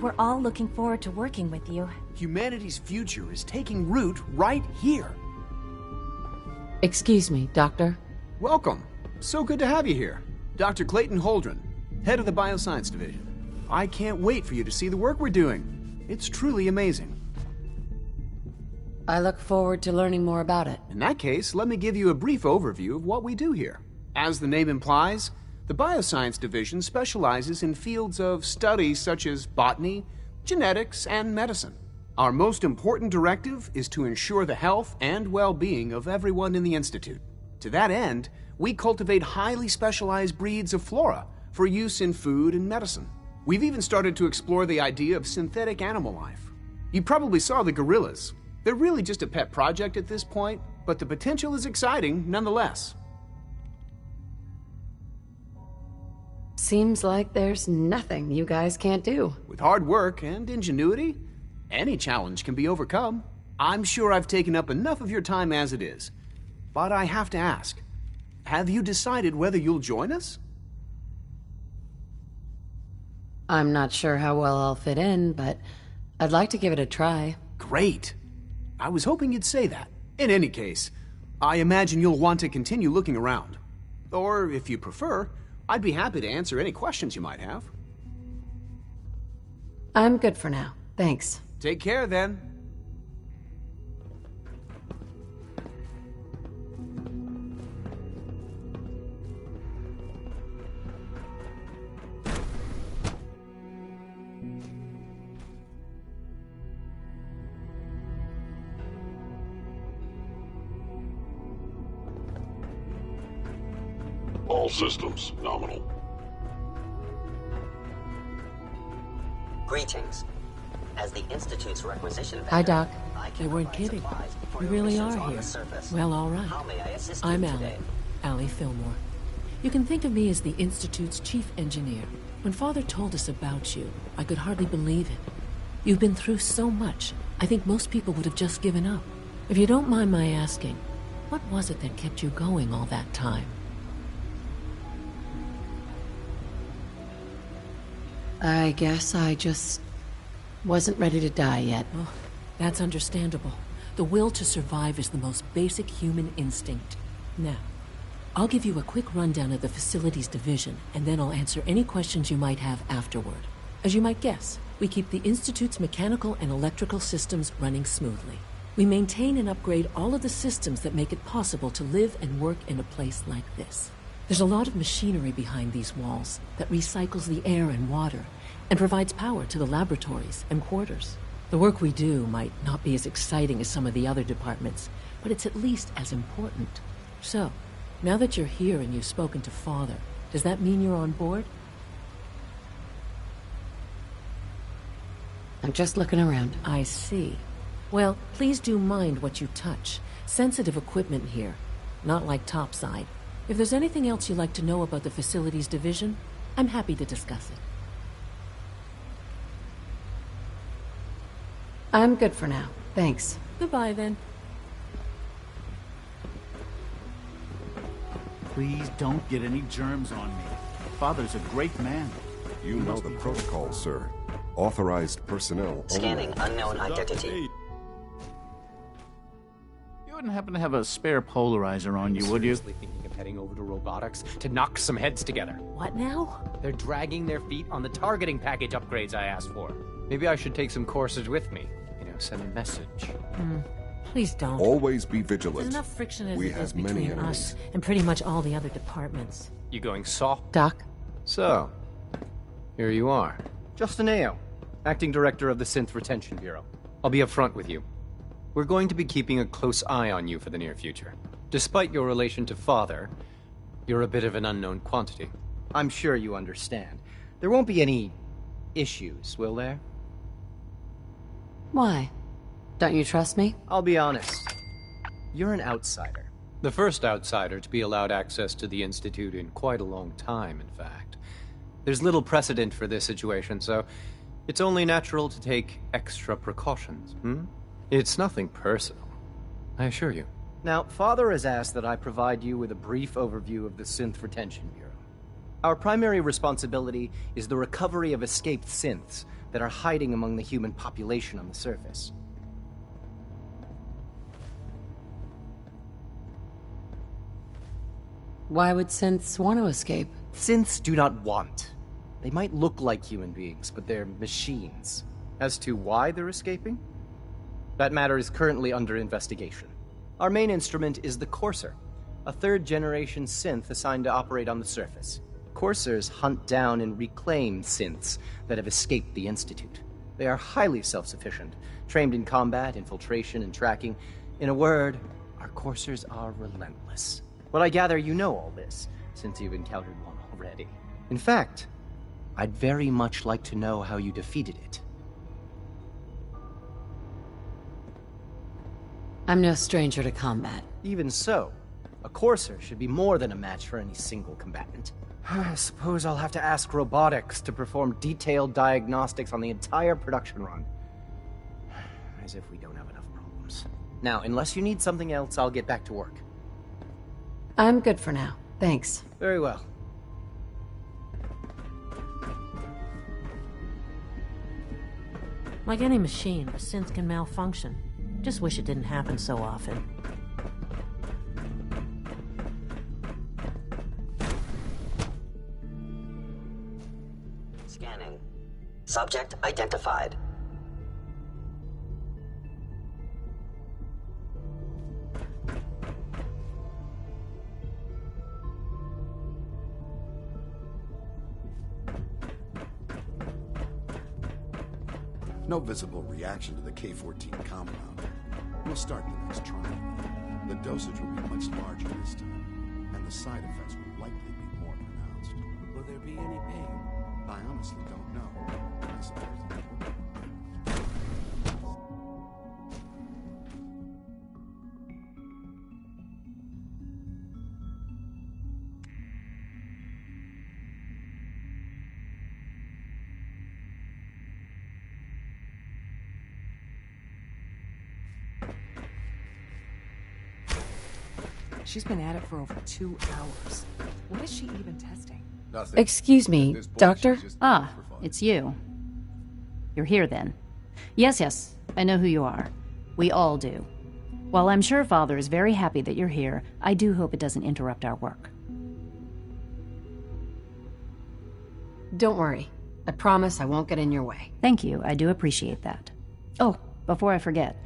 We're all looking forward to working with you. Humanity's future is taking root right here. Excuse me, Doctor. Welcome. So good to have you here. Dr. Clayton Holdren, head of the Bioscience Division. I can't wait for you to see the work we're doing. It's truly amazing. I look forward to learning more about it. In that case, let me give you a brief overview of what we do here. As the name implies, the Bioscience Division specializes in fields of study such as botany, genetics, and medicine. Our most important directive is to ensure the health and well-being of everyone in the Institute. To that end, we cultivate highly specialized breeds of flora for use in food and medicine. We've even started to explore the idea of synthetic animal life. You probably saw the gorillas. They're really just a pet project at this point, but the potential is exciting nonetheless. Seems like there's nothing you guys can't do. With hard work and ingenuity, any challenge can be overcome. I'm sure I've taken up enough of your time as it is, but I have to ask, have you decided whether you'll join us? I'm not sure how well I'll fit in, but I'd like to give it a try. Great. I was hoping you'd say that. In any case, I imagine you'll want to continue looking around. Or, if you prefer, I'd be happy to answer any questions you might have. I'm good for now. Thanks. Take care, then. All systems nominal. Greetings. As the Institute's requisition vendor, Hi, Doc. I can They weren't provide kidding. supplies for You your really missions are on here. the surface. Well, all right. How may I assist you I'm today? Allie Fillmore. You can think of me as the Institute's chief engineer. When Father told us about you, I could hardly believe it. You've been through so much, I think most people would have just given up. If you don't mind my asking, what was it that kept you going all that time? I guess I just wasn't ready to die yet. Oh, that's understandable. The will to survive is the most basic human instinct. Now, I'll give you a quick rundown of the Facilities Division, and then I'll answer any questions you might have afterward. As you might guess, we keep the Institute's mechanical and electrical systems running smoothly. We maintain and upgrade all of the systems that make it possible to live and work in a place like this. There's a lot of machinery behind these walls that recycles the air and water and provides power to the laboratories and quarters. The work we do might not be as exciting as some of the other departments, but it's at least as important. So, now that you're here and you've spoken to Father, does that mean you're on board? I'm just looking around. I see. Well, please do mind what you touch. Sensitive equipment here, not like topside. If there's anything else you'd like to know about the Facilities Division, I'm happy to discuss it. I'm good for now. Thanks. Goodbye, then. Please don't get any germs on me. Father's a great man. You know the protocol, sir. Authorized personnel Scanning only. unknown identity. You wouldn't happen to have a spare polarizer on you, would you? Seriously thinking of heading over to robotics to knock some heads together. What now? They're dragging their feet on the targeting package upgrades I asked for. Maybe I should take some courses with me. Send a message. Please don't. Always be There's vigilant. enough friction as We it is have many between us enemies. and pretty much all the other departments. You going soft? Doc? So, here you are. Justin Ao, Acting Director of the Synth Retention Bureau. I'll be upfront with you. We're going to be keeping a close eye on you for the near future. Despite your relation to Father, you're a bit of an unknown quantity. I'm sure you understand. There won't be any issues, will there? Why? Don't you trust me? I'll be honest. You're an outsider. The first outsider to be allowed access to the Institute in quite a long time, in fact. There's little precedent for this situation, so it's only natural to take extra precautions, It's nothing personal, I assure you. Now, Father has asked that I provide you with a brief overview of the Synth Retention Bureau. Our primary responsibility is the recovery of escaped synths that are hiding among the human population on the surface. Why would synths want to escape? Synths do not want. They might look like human beings, but they're machines. As to why they're escaping? That matter is currently under investigation. Our main instrument is the Courser, a third-generation synth assigned to operate on the surface. Coursers hunt down and reclaim synths that have escaped the Institute. They are highly self-sufficient, trained in combat, infiltration, and tracking. In a word, our Coursers are relentless. Well, I gather you know all this, since you've encountered one already. In fact, I'd very much like to know how you defeated it. I'm no stranger to combat. Even so, a Courser should be more than a match for any single combatant. I suppose I'll have to ask robotics to perform detailed diagnostics on the entire production run. As if we don't have enough problems. Now, unless you need something else, I'll get back to work. I'm good for now. Thanks. Very well. Like any machine, a synth can malfunction. Just wish it didn't happen so often. Scanning. Subject identified. No visible reaction to the K-14 compound. We'll start the next trial. The dosage will be much larger this time, and the side effects will likely be more pronounced. Will there be any pain? I honestly don't know. I suppose it will. She's been at it for over 2 hours. What is she even testing? Nothing. Excuse me, Doctor? Ah, it's you. You're here then. Yes, I know who you are. We all do. While I'm sure Father is very happy that you're here, I do hope it doesn't interrupt our work. Don't worry. I promise I won't get in your way. Thank you, I do appreciate that. Oh, before I forget,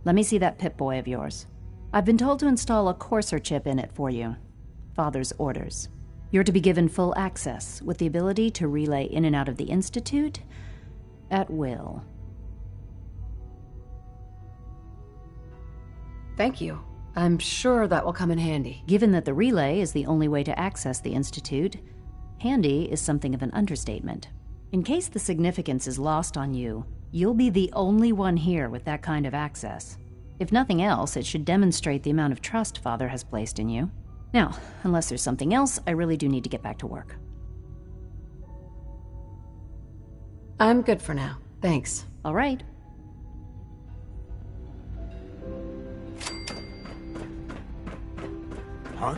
let me see that Pip-Boy of yours. I've been told to install a Courser chip in it for you. Father's orders. You're to be given full access, with the ability to relay in and out of the Institute at will. Thank you. I'm sure that will come in handy. Given that the relay is the only way to access the Institute, handy is something of an understatement. In case the significance is lost on you, you'll be the only one here with that kind of access. If nothing else, it should demonstrate the amount of trust Father has placed in you. Now, unless there's something else, I really do need to get back to work. I'm good for now. Thanks. All right. Huh?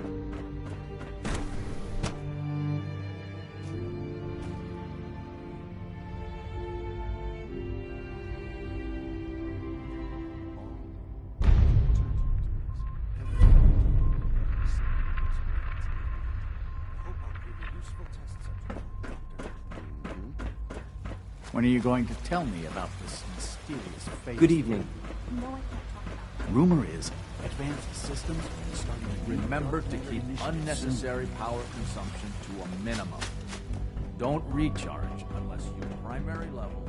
When are you going to tell me about this mysterious phase? Good evening. Rumor is advanced systems are starting to Remember to keep unnecessary power consumption to a minimum. Don't recharge unless your primary levels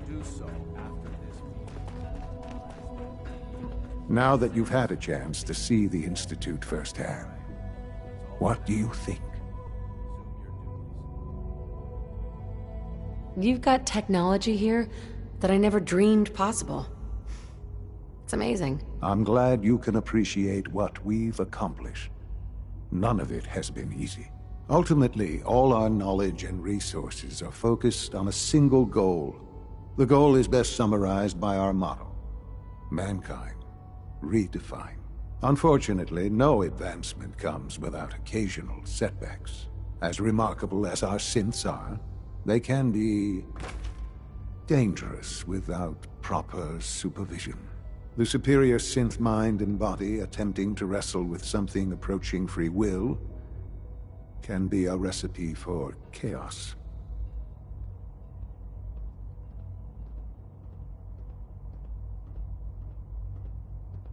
do so after this meeting. Now that you've had a chance to see the Institute firsthand, what do you think? You've got technology here that I never dreamed possible. It's amazing. I'm glad you can appreciate what we've accomplished. None of it has been easy. Ultimately, all our knowledge and resources are focused on a single goal. The goal is best summarized by our motto: mankind redefine. Unfortunately, no advancement comes without occasional setbacks. As remarkable as our synths are, they can be dangerous without proper supervision. The superior synth mind and body attempting to wrestle with something approaching free will can be a recipe for chaos.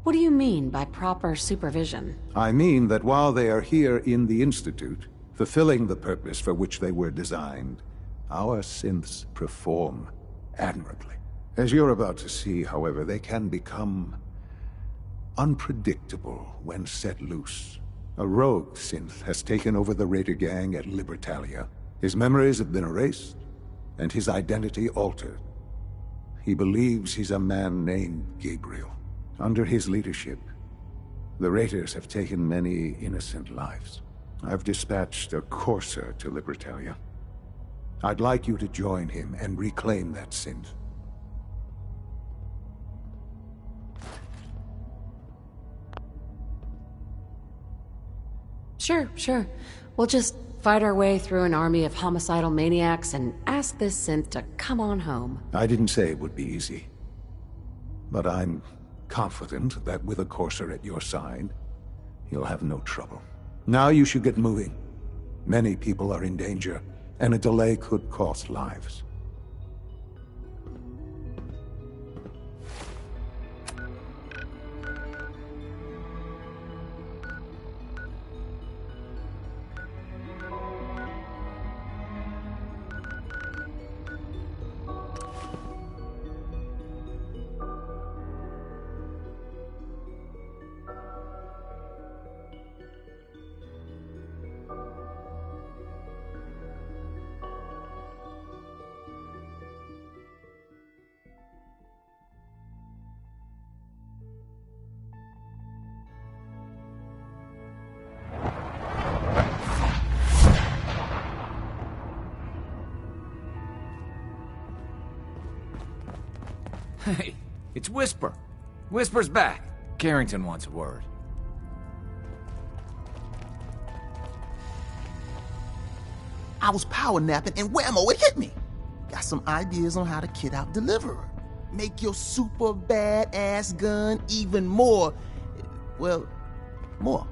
What do you mean by proper supervision? I mean that while they are here in the Institute, fulfilling the purpose for which they were designed, our synths perform admirably. As you're about to see, however, they can become unpredictable when set loose. A rogue synth has taken over the Raider gang at Libertalia. His memories have been erased, and his identity altered. He believes he's a man named Gabriel. Under his leadership, the Raiders have taken many innocent lives. I've dispatched a courser to Libertalia. I'd like you to join him and reclaim that synth. Sure. We'll just fight our way through an army of homicidal maniacs and ask this synth to come on home. I didn't say it would be easy. But I'm confident that with a courser at your side, you'll have no trouble. Now you should get moving. Many people are in danger, and a delay could cost lives. Hey, it's Whisper. Whisper's back. Carrington wants a word. I was power napping and whammo, it hit me. Got some ideas on how to kit out Deliverer. Make your super badass gun even more, well, more.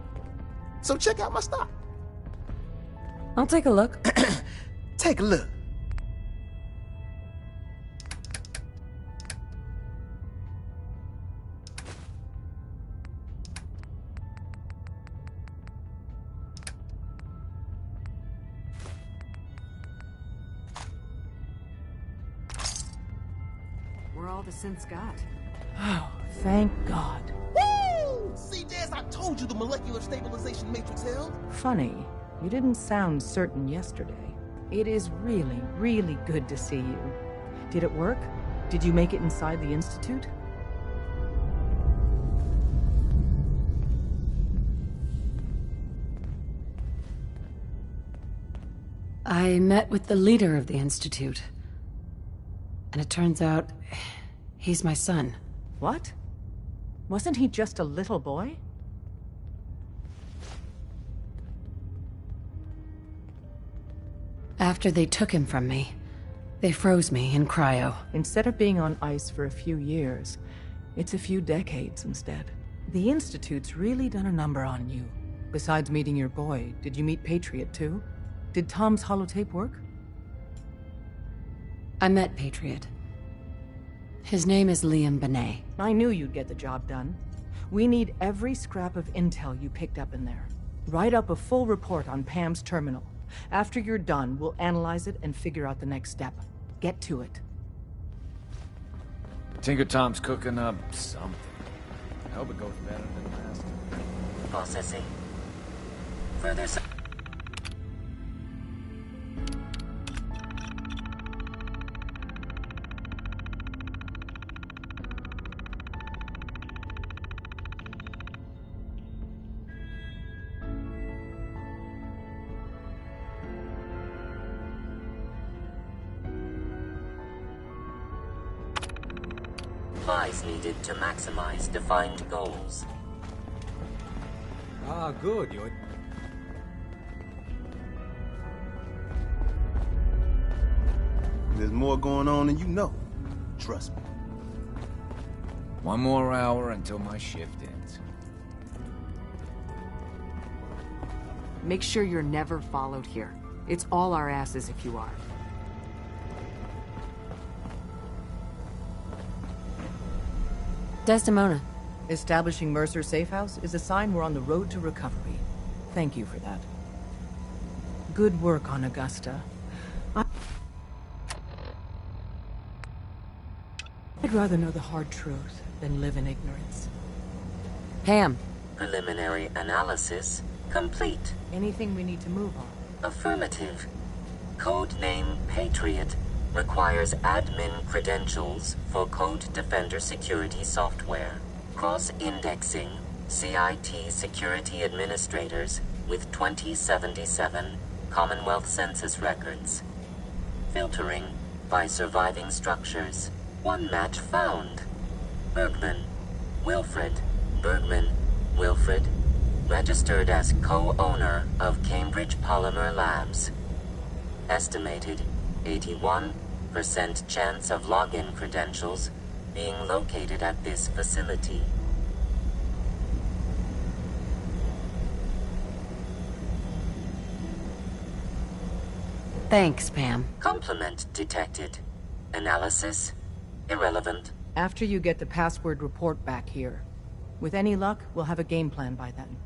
So check out my stock. I'll take a look. Take a look. We're all the synths got. Oh, thank God. Woo! See, Jazz, I told you the molecular stabilization matrix held. Funny, you didn't sound certain yesterday. It is really, really good to see you. Did it work? Did you make it inside the Institute? I met with the leader of the Institute. And it turns out, he's my son. What? Wasn't he just a little boy? After they took him from me, they froze me in cryo. Instead of being on ice for a few years, it's a few decades instead. The Institute's really done a number on you. Besides meeting your boy, did you meet Patriot too? Did Tom's holotape work? I met Patriot. His name is Liam Benet. I knew you'd get the job done. We need every scrap of intel you picked up in there. Write up a full report on Pam's terminal. After you're done, we'll analyze it and figure out the next step. Get to it. Tinker Tom's cooking up something. I hope it goes better than last time. Processing. Further. supplies needed to maximize defined goals. Ah, good. There's more going on than you know. Trust me. One more hour until my shift ends. Make sure you're never followed here. It's all our asses if you are. Desdemona. Establishing Mercer's safe house is a sign we're on the road to recovery. Thank you for that. Good work on Augusta. I'd rather know the hard truth than live in ignorance. Pam. Preliminary analysis complete. Anything we need to move on? Affirmative. Codename Patriot requires admin credentials for Code Defender security software. Cross-indexing CIT security administrators with 2077 Commonwealth Census records. Filtering by surviving structures. One match found. Bergman. Wilfred. Bergman. Wilfred. Registered as co-owner of Cambridge Polymer Labs. Estimated 81% chance of login credentials being located at this facility. Thanks, Pam. Complement detected. Analysis irrelevant. After you get the password report back here. With any luck, we'll have a game plan by then.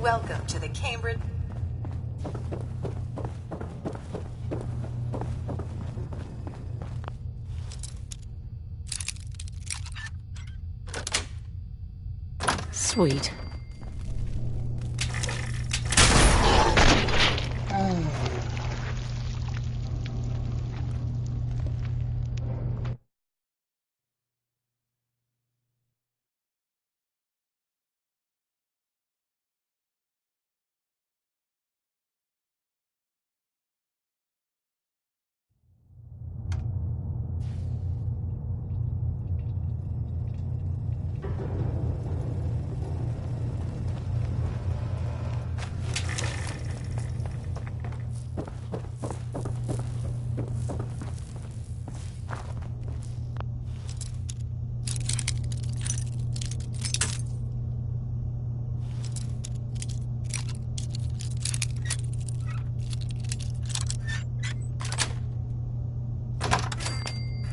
Welcome to the Cambridge... Sweet.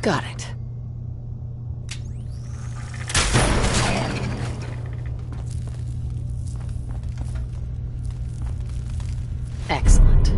Got it. Excellent.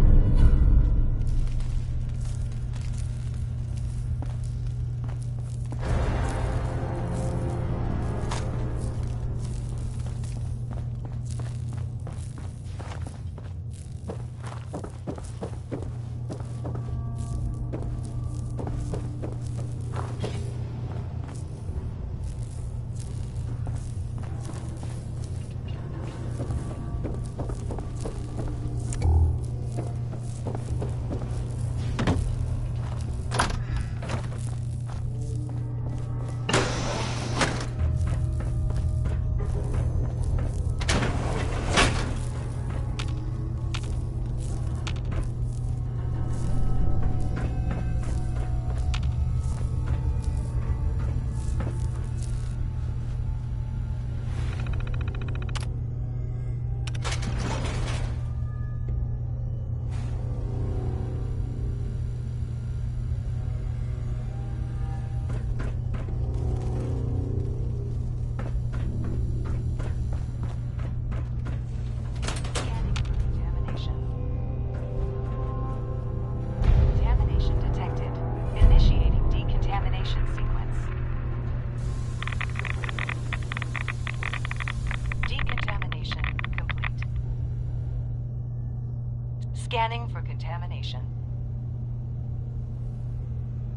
Scanning for contamination.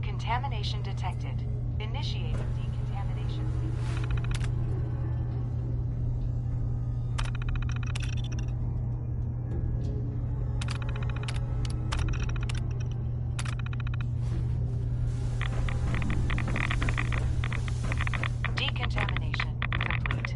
Contamination detected. Initiating decontamination. Decontamination complete.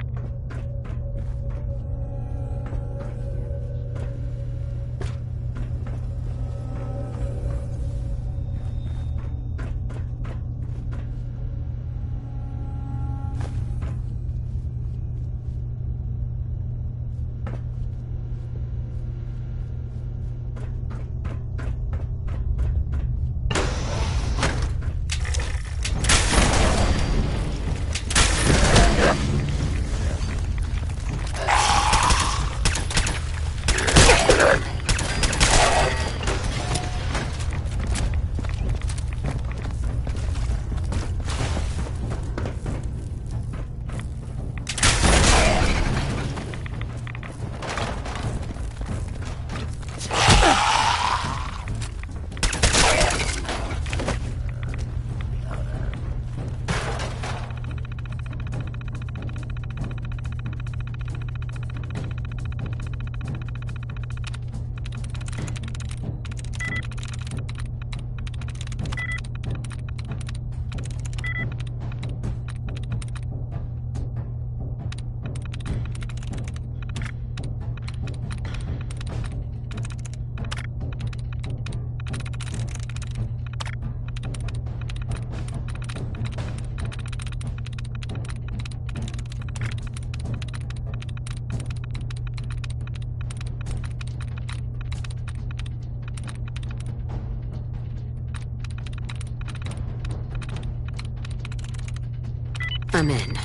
I'm in.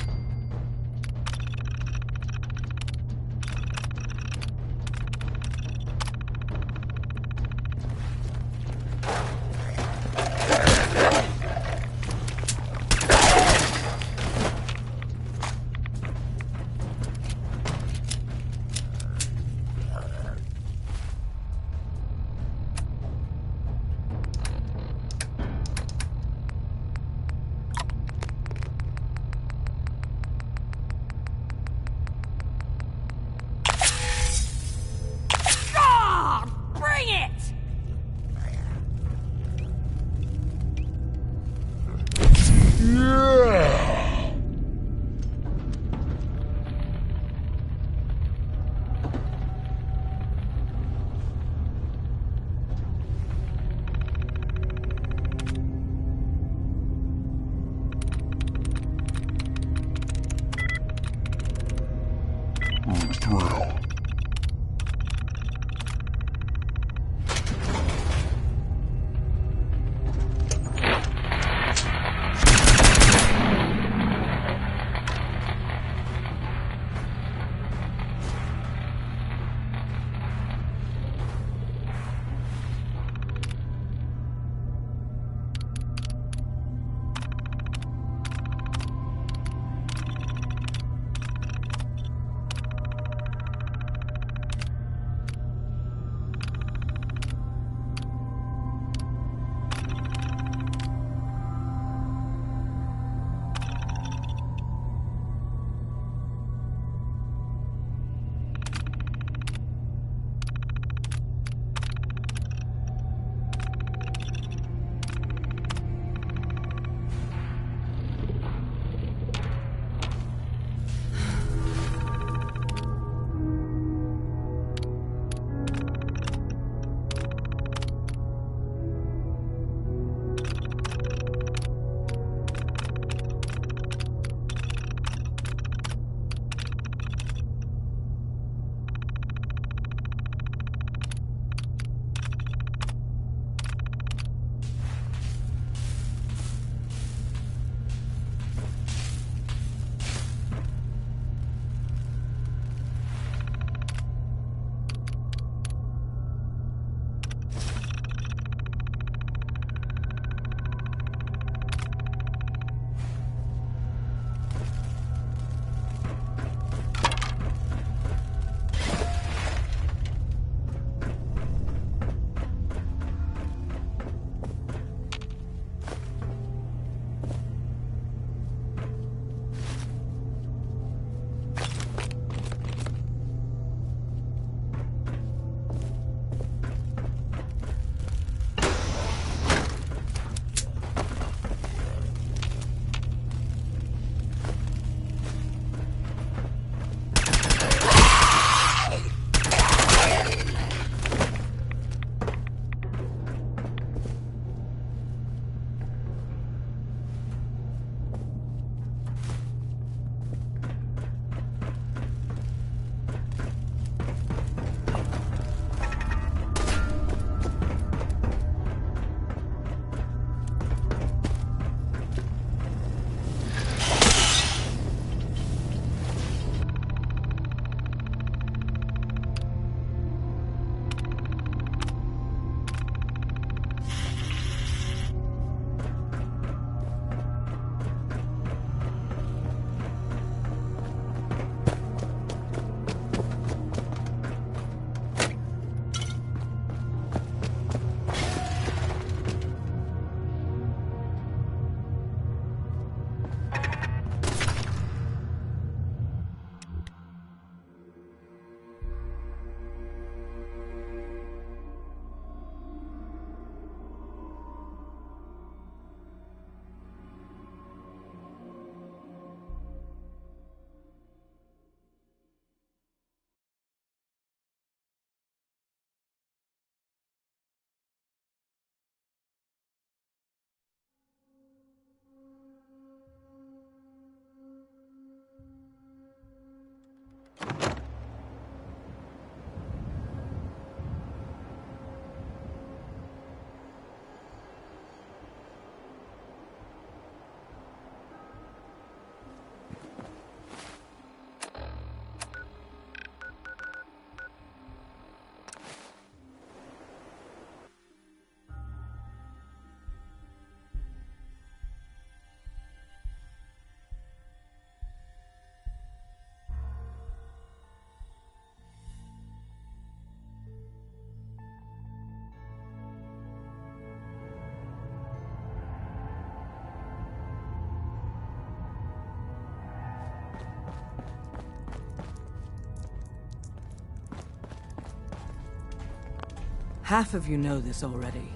Half of you know this already.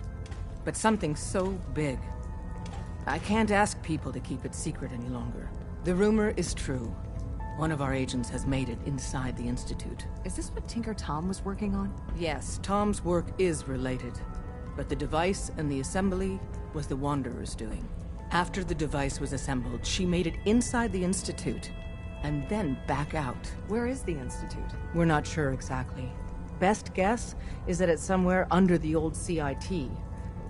But something so big, I can't ask people to keep it secret any longer. The rumor is true. One of our agents has made it inside the Institute. Is this what Tinker Tom was working on? Yes, Tom's work is related. But the device and the assembly was the Wanderer's doing. After the device was assembled, she made it inside the Institute, and then back out. Where is the Institute? We're not sure exactly. Best guess is that it's somewhere under the old CIT.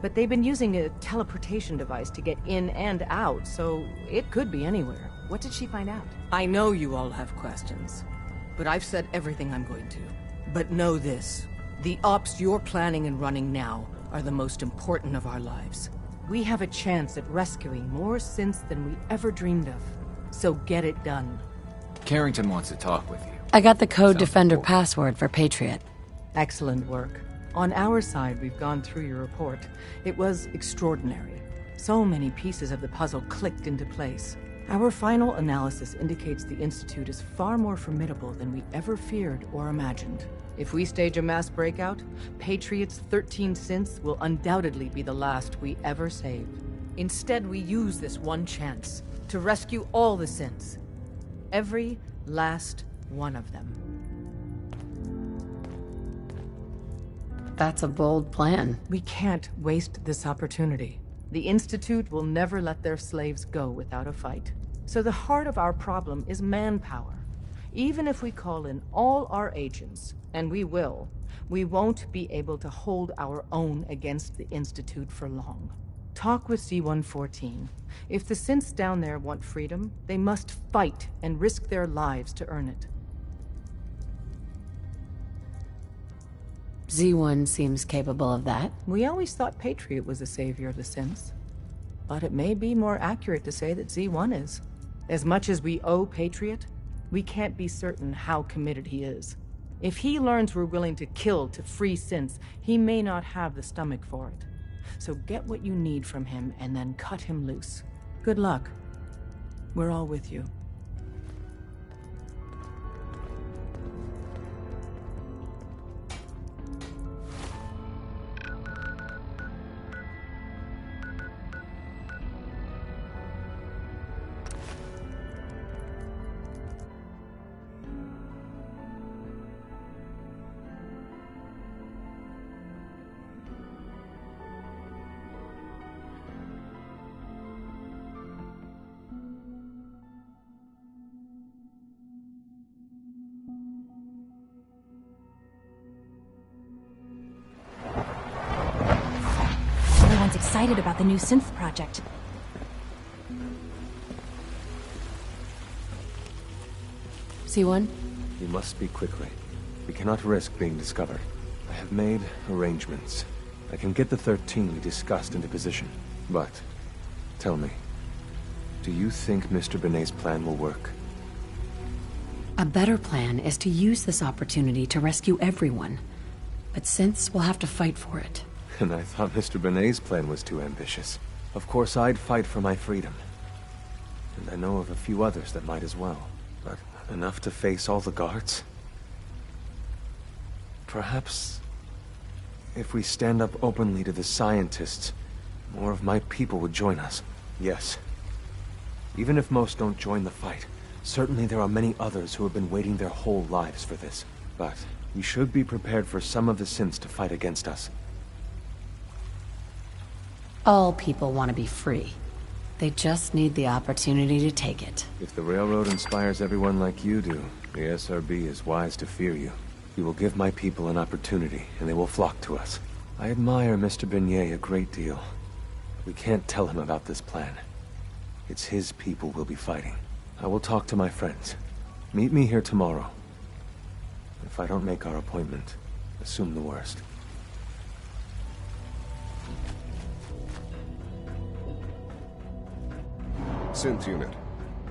But they've been using a teleportation device to get in and out, so it could be anywhere. What did she find out? I know you all have questions, but I've said everything I'm going to. But know this, the ops you're planning and running now are the most important of our lives. We have a chance at rescuing more synths than we ever dreamed of. So get it done. Carrington wants to talk with you. I got the Code Defender password for Patriot. Excellent work. On our side, we've gone through your report. It was extraordinary. So many pieces of the puzzle clicked into place. Our final analysis indicates the Institute is far more formidable than we ever feared or imagined. If we stage a mass breakout, Patriot's 13 synths will undoubtedly be the last we ever save. Instead, we use this one chance to rescue all the synths. Every last one of them. That's a bold plan. We can't waste this opportunity. The Institute will never let their slaves go without a fight. So the heart of our problem is manpower. Even if we call in all our agents, and we will, we won't be able to hold our own against the Institute for long. Talk with C-114. If the synths down there want freedom, they must fight and risk their lives to earn it. Z1 seems capable of that. We always thought Patriot was the savior of the synths. But it may be more accurate to say that Z1 is. As much as we owe Patriot, we can't be certain how committed he is. If he learns we're willing to kill to free synths, he may not have the stomach for it. So get what you need from him and then cut him loose. Good luck. We're all with you. Everyone's excited about the new synth project. C1? You must speak quickly. We cannot risk being discovered. I have made arrangements. I can get the 13 we discussed into position. But, tell me, do you think Mr. Benet's plan will work? A better plan is to use this opportunity to rescue everyone. But synths will have to fight for it. And I thought Mr. Benet's plan was too ambitious. Of course, I'd fight for my freedom. And I know of a few others that might as well. But enough to face all the guards? Perhaps, if we stand up openly to the scientists, more of my people would join us. Yes. Even if most don't join the fight, certainly there are many others who have been waiting their whole lives for this. But we should be prepared for some of the synths to fight against us. All people want to be free. They just need the opportunity to take it. If the Railroad inspires everyone like you do, the SRB is wise to fear you. You will give my people an opportunity, and they will flock to us. I admire Mr. Benet a great deal. We can't tell him about this plan. It's his people we'll be fighting. I will talk to my friends. Meet me here tomorrow. If I don't make our appointment, assume the worst. Synth unit,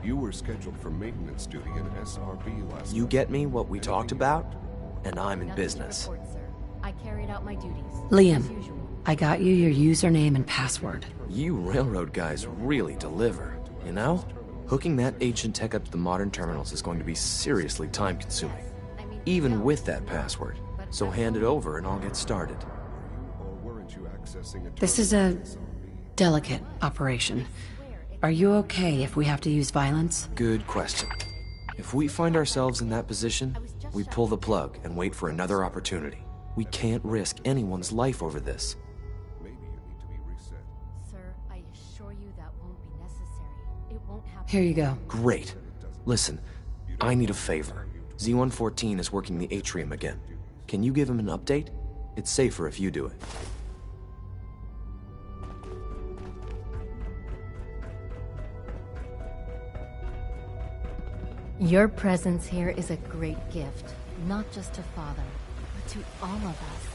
you were scheduled for maintenance duty in SRB last night. You get me what we talked about, and I'm in business. I carried out my duties. Liam, I got you your username and password. You railroad guys really deliver, you know? Hooking that ancient tech up to the modern terminals is going to be seriously time-consuming, even with that password. So hand it over and I'll get started. This is a delicate operation. Are you okay if we have to use violence? Good question. If we find ourselves in that position, we pull the plug and wait for another opportunity. We can't risk anyone's life over this. Sir, I assure you that won't be necessary. It won't happen. Here you go. Great. Listen, I need a favor. Z-114 is working the atrium again. Can you give him an update? It's safer if you do it. Your presence here is a great gift, not just to Father, but to all of us.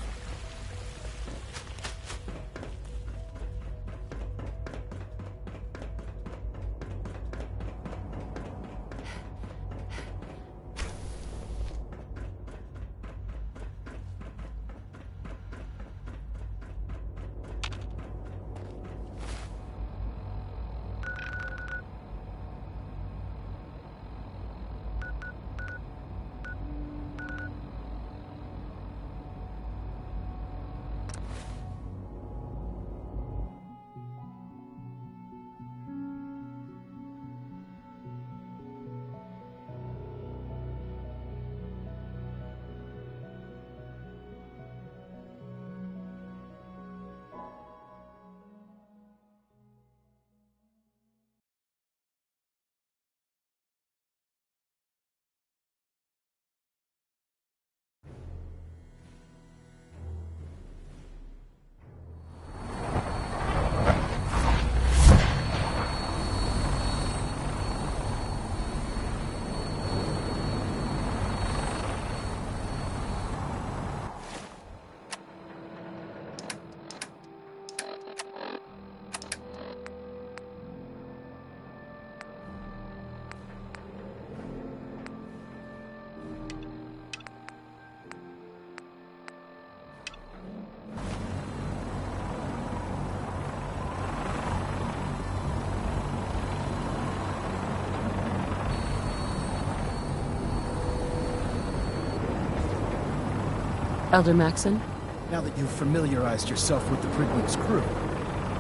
Elder Maxon? Now that you've familiarized yourself with the Brigman's crew,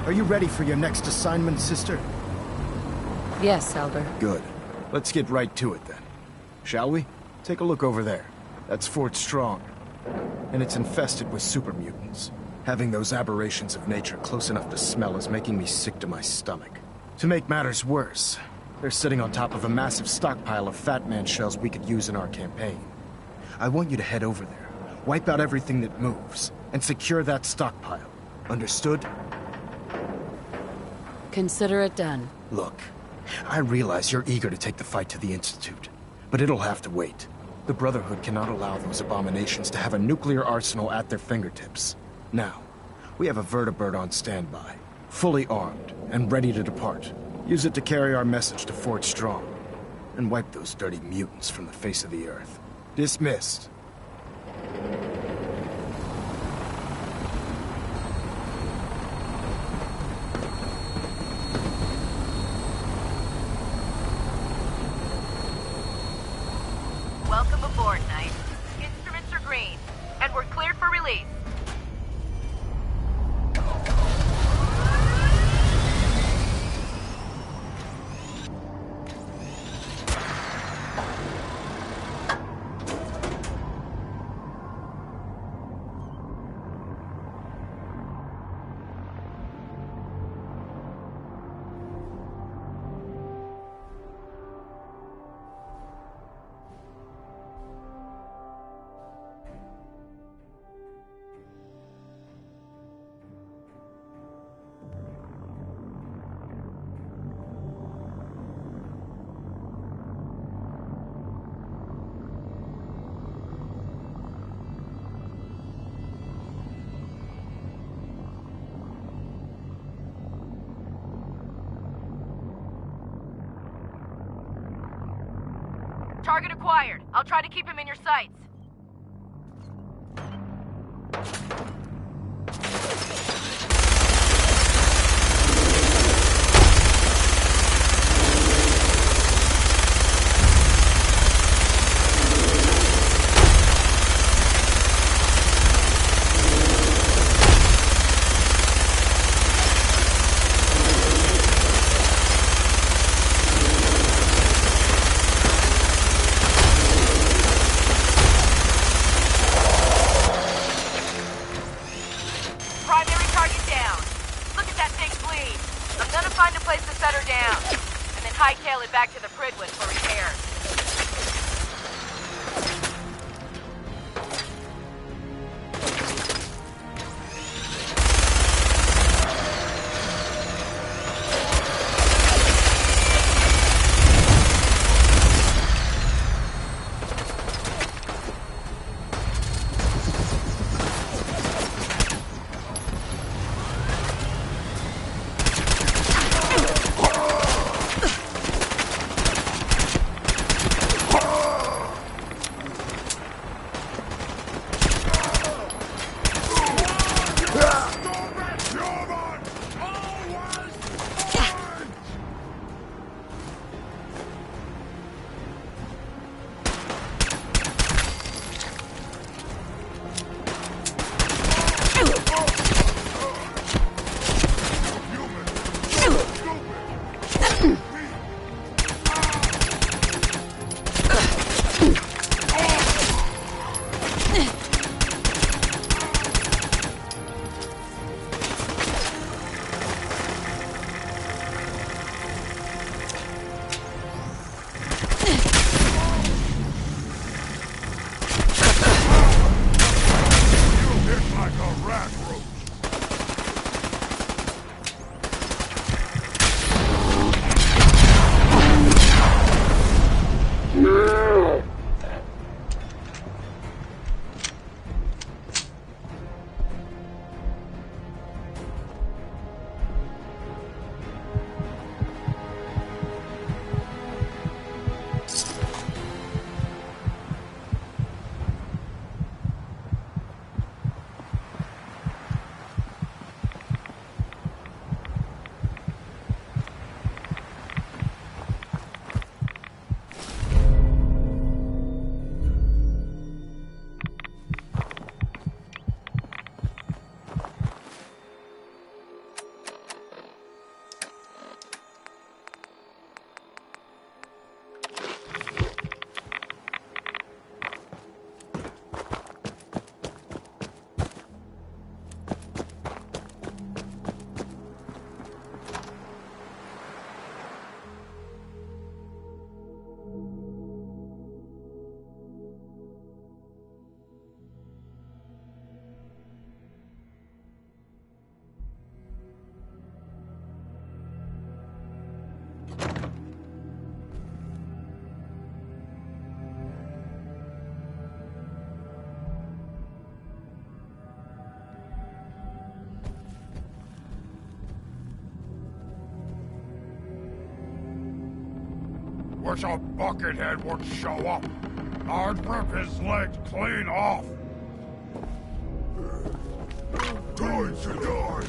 are you ready for your next assignment, sister? Yes, Elder. Good. Let's get right to it then. Shall we? Take a look over there. That's Fort Strong. And it's infested with super mutants. Having those aberrations of nature close enough to smell is making me sick to my stomach. To make matters worse, they're sitting on top of a massive stockpile of Fat Man shells we could use in our campaign. I want you to head over there, wipe out everything that moves, and secure that stockpile. Understood? Consider it done. Look, I realize you're eager to take the fight to the Institute, but it'll have to wait. The Brotherhood cannot allow those abominations to have a nuclear arsenal at their fingertips. Now, we have a vertibird on standby, fully armed and ready to depart. Use it to carry our message to Fort Strong, and wipe those dirty mutants from the face of the earth. Dismissed. Welcome aboard, Knight. Instruments are green, and we're cleared for release. Target acquired. I'll try to keep him in your sights. hightail it back to the Prydwen for repairs. Wish a buckethead would show up. I'd rip his legs clean off. Going to die.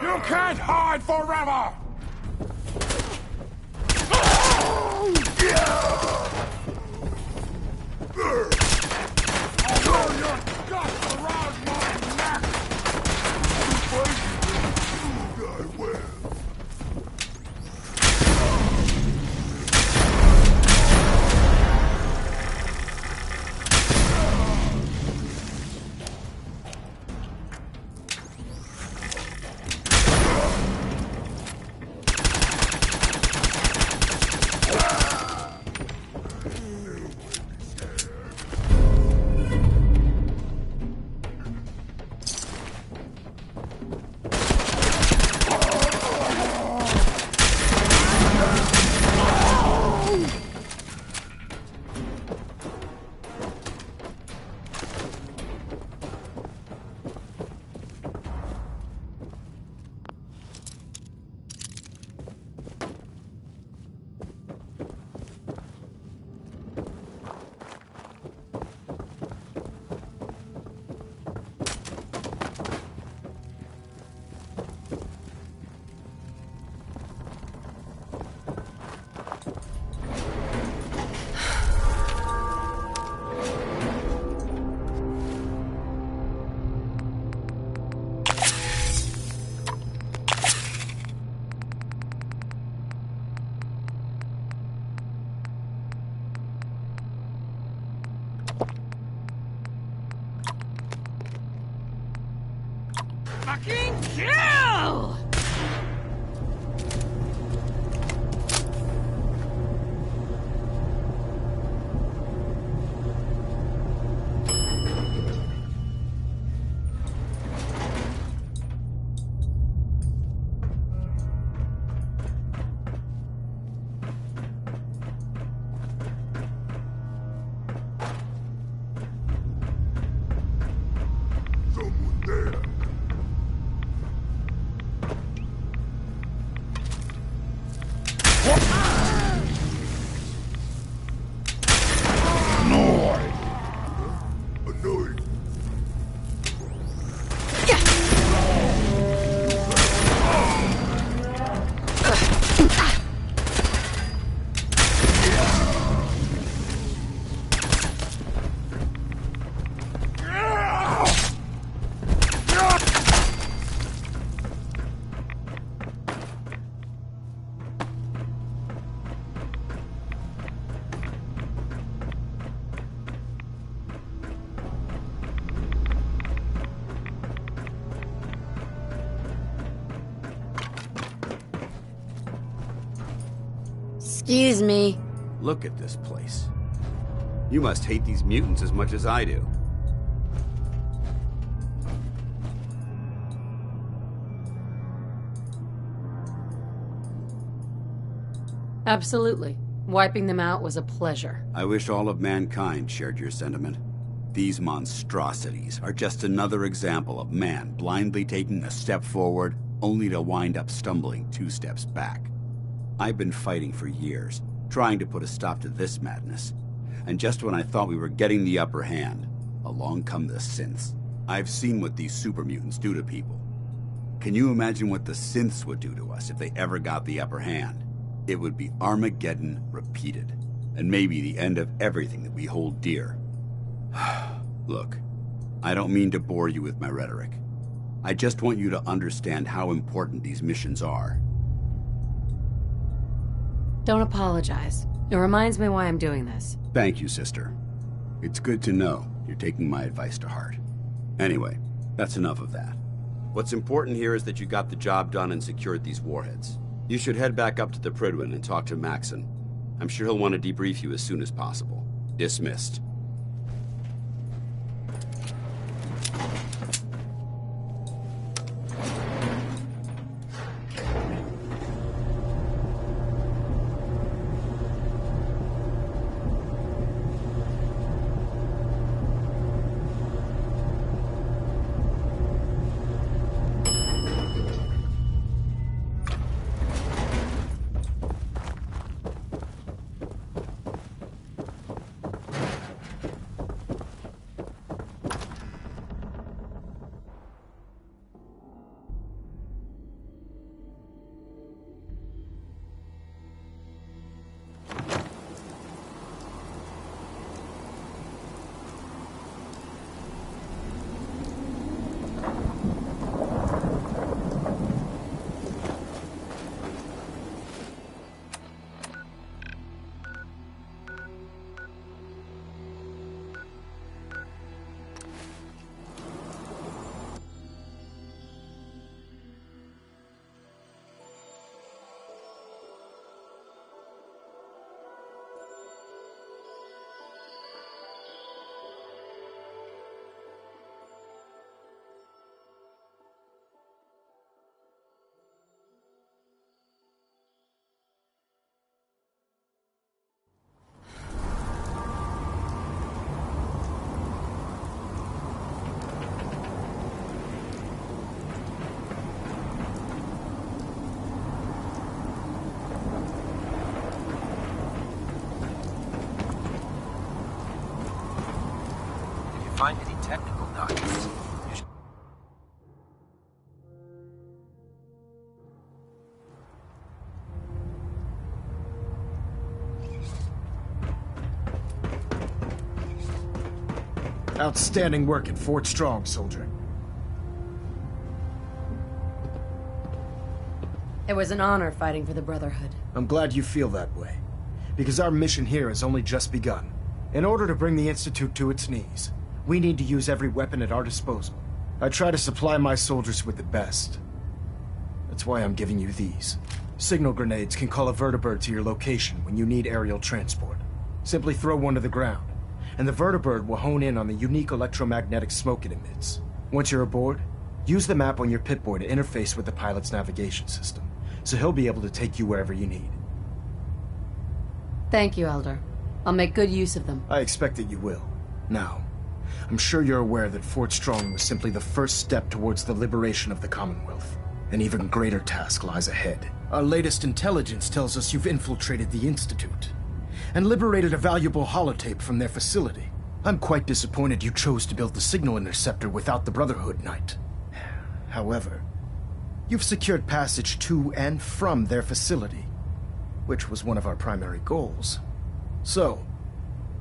You can't hide forever! I'll roll your guts around my neck! Fucking kill! Excuse me. Look at this place. You must hate these mutants as much as I do. Absolutely. Wiping them out was a pleasure. I wish all of mankind shared your sentiment. These monstrosities are just another example of man blindly taking a step forward, only to wind up stumbling 2 steps back. I've been fighting for years, trying to put a stop to this madness. And just when I thought we were getting the upper hand, along come the synths. I've seen what these super mutants do to people. Can you imagine what the synths would do to us if they ever got the upper hand? It would be Armageddon repeated, and maybe the end of everything that we hold dear. Look, I don't mean to bore you with my rhetoric. I just want you to understand how important these missions are. Don't apologize. It reminds me why I'm doing this. Thank you, sister. It's good to know you're taking my advice to heart. Anyway, that's enough of that. What's important here is that you got the job done and secured these warheads. You should head back up to the Prydwen and talk to Maxon. I'm sure he'll want to debrief you as soon as possible. Dismissed. Find any technical documents. Outstanding work at Fort Strong, soldier. It was an honor fighting for the Brotherhood. I'm glad you feel that way, because our mission here has only just begun. In order to bring the Institute to its knees, we need to use every weapon at our disposal. I try to supply my soldiers with the best. That's why I'm giving you these. Signal grenades can call a vertibird to your location when you need aerial transport. Simply throw one to the ground, and the vertibird will hone in on the unique electromagnetic smoke it emits. Once you're aboard, use the map on your Pip-Boy to interface with the pilot's navigation system, so he'll be able to take you wherever you need. Thank you, Elder. I'll make good use of them. I expect that you will. Now, I'm sure you're aware that Fort Strong was simply the first step towards the liberation of the Commonwealth. An even greater task lies ahead. Our latest intelligence tells us you've infiltrated the Institute and liberated a valuable holotape from their facility. I'm quite disappointed you chose to build the signal interceptor without the Brotherhood Knight. However, you've secured passage to and from their facility, which was one of our primary goals. So,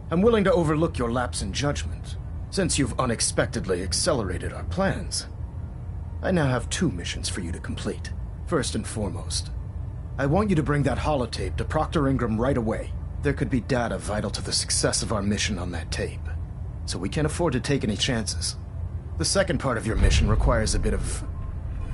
I'm willing to overlook your lapse in judgment, since you've unexpectedly accelerated our plans. I now have 2 missions for you to complete. First and foremost, I want you to bring that holotape to Proctor Ingram right away. There could be data vital to the success of our mission on that tape, so we can't afford to take any chances. The second part of your mission requires a bit of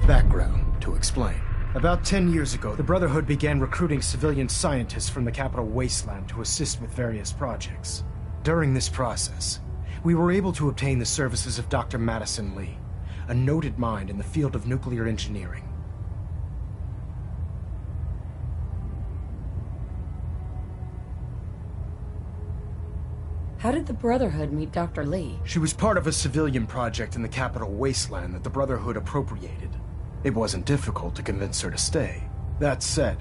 background to explain. About 10 years ago, the Brotherhood began recruiting civilian scientists from the capital wasteland to assist with various projects. During this process, we were able to obtain the services of Dr. Madison Lee, a noted mind in the field of nuclear engineering. How did the Brotherhood meet Dr. Lee? She was part of a civilian project in the capital wasteland that the Brotherhood appropriated. It wasn't difficult to convince her to stay. That said,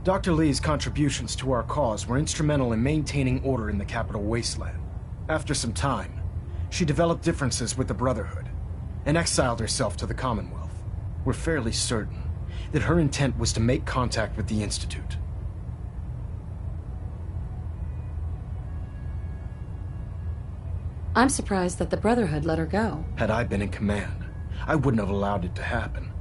Dr. Lee's contributions to our cause were instrumental in maintaining order in the capital wasteland. After some time, she developed differences with the Brotherhood and exiled herself to the Commonwealth. We're fairly certain that her intent was to make contact with the Institute. I'm surprised that the Brotherhood let her go. Had I been in command, I wouldn't have allowed it to happen.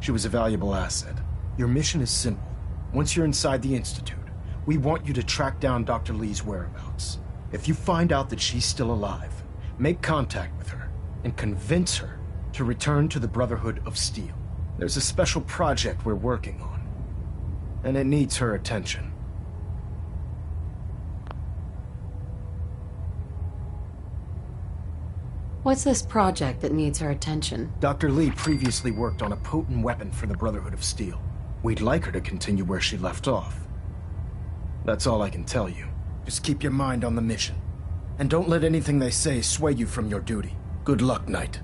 She was a valuable asset. Your mission is simple. Once you're inside the Institute, we want you to track down Dr. Lee's whereabouts. If you find out that she's still alive, make contact with her and convince her to return to the Brotherhood of Steel. There's a special project we're working on, and it needs her attention. What's this project that needs her attention? Dr. Lee previously worked on a potent weapon for the Brotherhood of Steel. We'd like her to continue where she left off. That's all I can tell you. Just keep your mind on the mission. And don't let anything they say sway you from your duty. Good luck, Knight.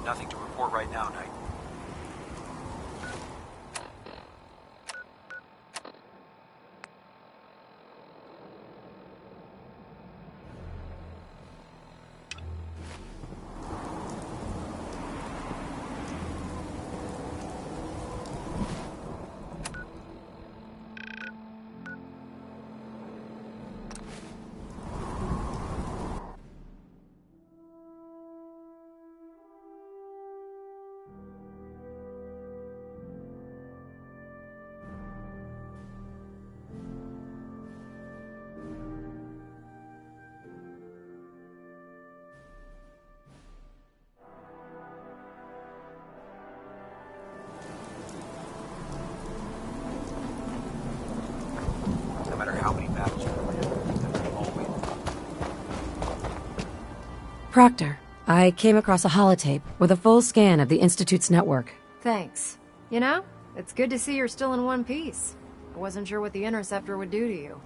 Nothing to report right now, Knight. No matter how many battles you win, there's always... Proctor, I came across a holotape with a full scan of the Institute's network. Thanks. You know, it's good to see you're still in one piece. I wasn't sure what the interceptor would do to you.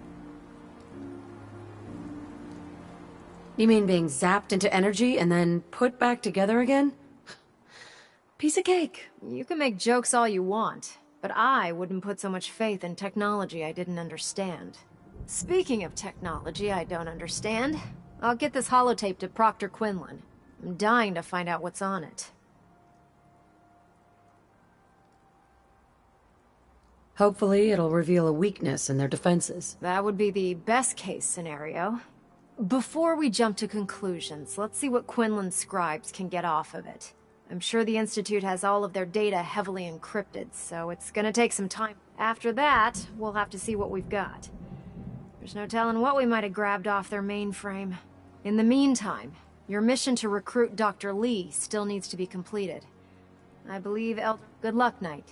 You mean being zapped into energy and then put back together again? Piece of cake. You can make jokes all you want, but I wouldn't put so much faith in technology I didn't understand. Speaking of technology I don't understand, I'll get this holotape to Proctor Quinlan. I'm dying to find out what's on it. Hopefully, it'll reveal a weakness in their defenses. That would be the best case scenario. Before we jump to conclusions, let's see what Quinlan's scribes can get off of it. I'm sure the Institute has all of their data heavily encrypted, so it's gonna take some time. After that, we'll have to see what we've got. There's no telling what we might have grabbed off their mainframe. In the meantime, your mission to recruit Dr. Lee still needs to be completed. I believe Elder... Good luck, Knight.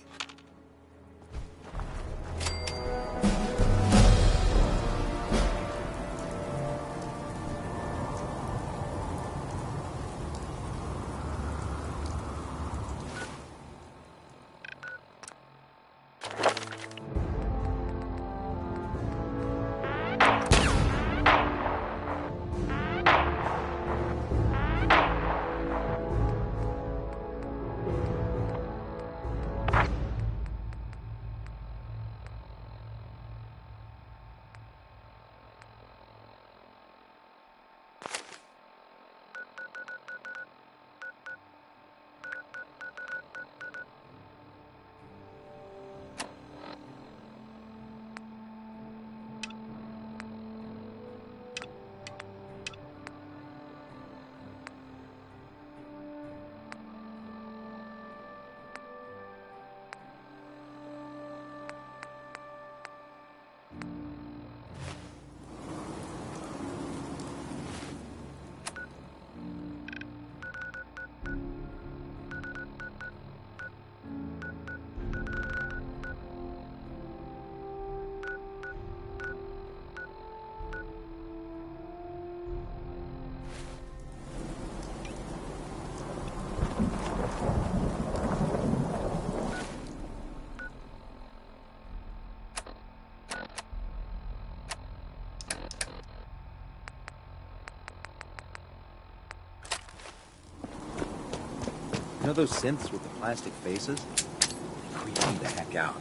You know those synths with the plastic faces? They creep me the heck out.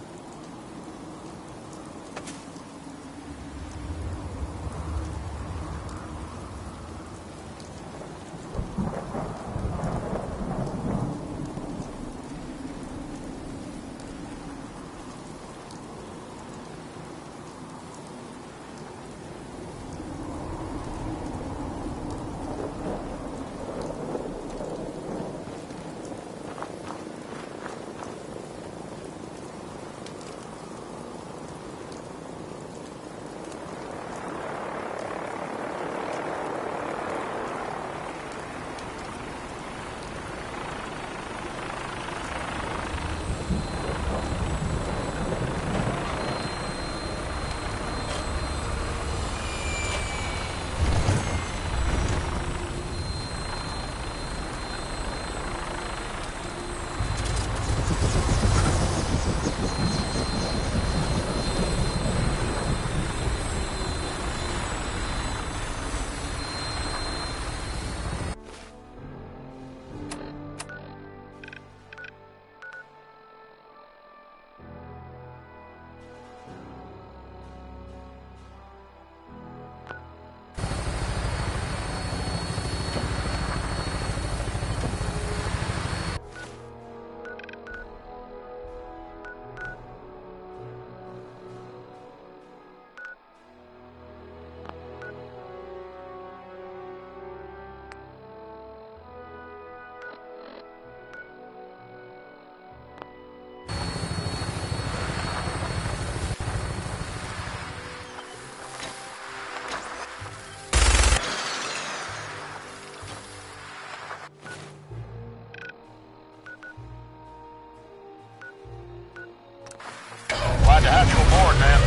Glad to have you aboard, ma'am.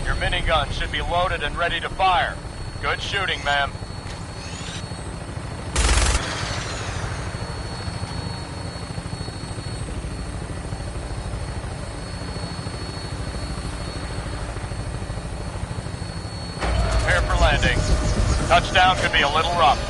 Your minigun should be loaded and ready to fire. Good shooting, ma'am. Prepare for landing. Touchdown could be a little rough.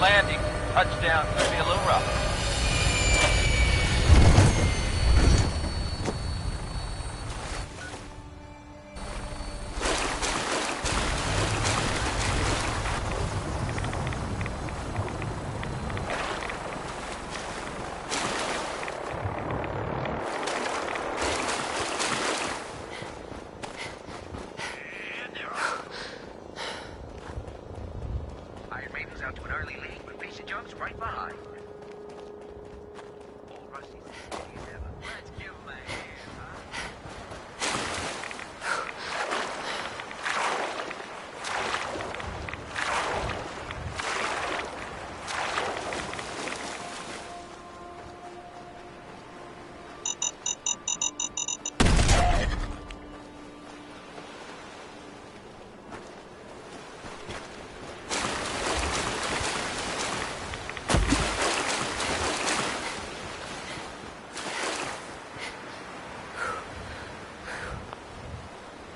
landing. Touchdown could be a little rough.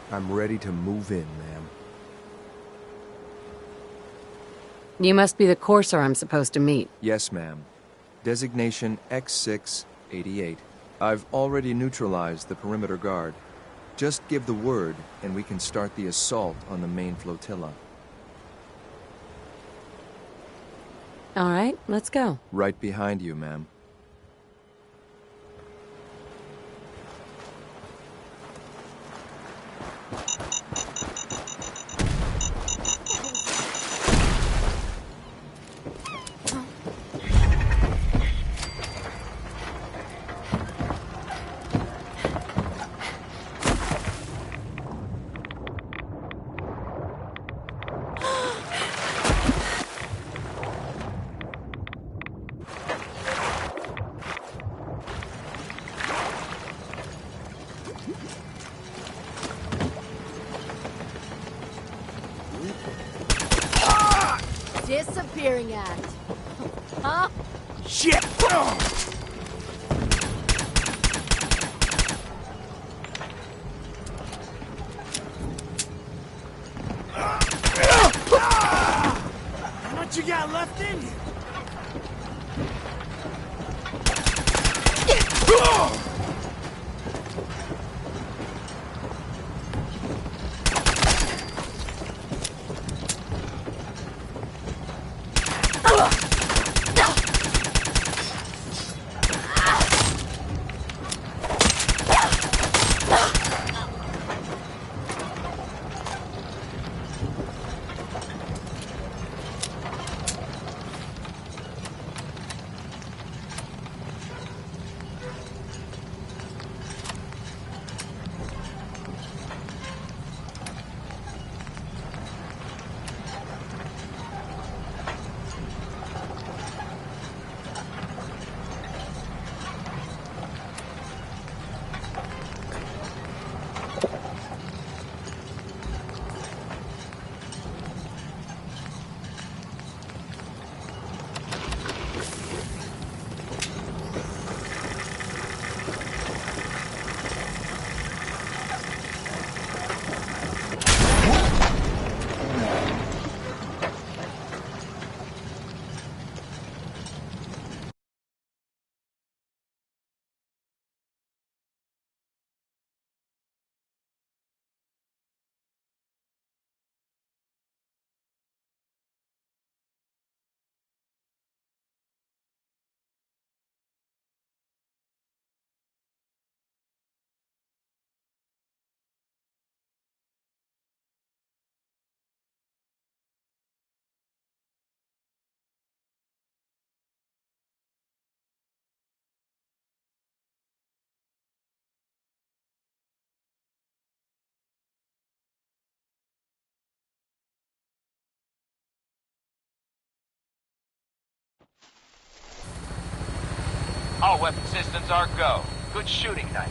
I'm ready to move in, ma'am. You must be the courser I'm supposed to meet. Yes, ma'am. Designation X688. I've already neutralized the perimeter guard. Just give the word, and we can start the assault on the main flotilla. All right, let's go. Right behind you, ma'am. Disappearing act. Huh? Shit! How much you got left in you? All weapon systems are go. Good shooting night.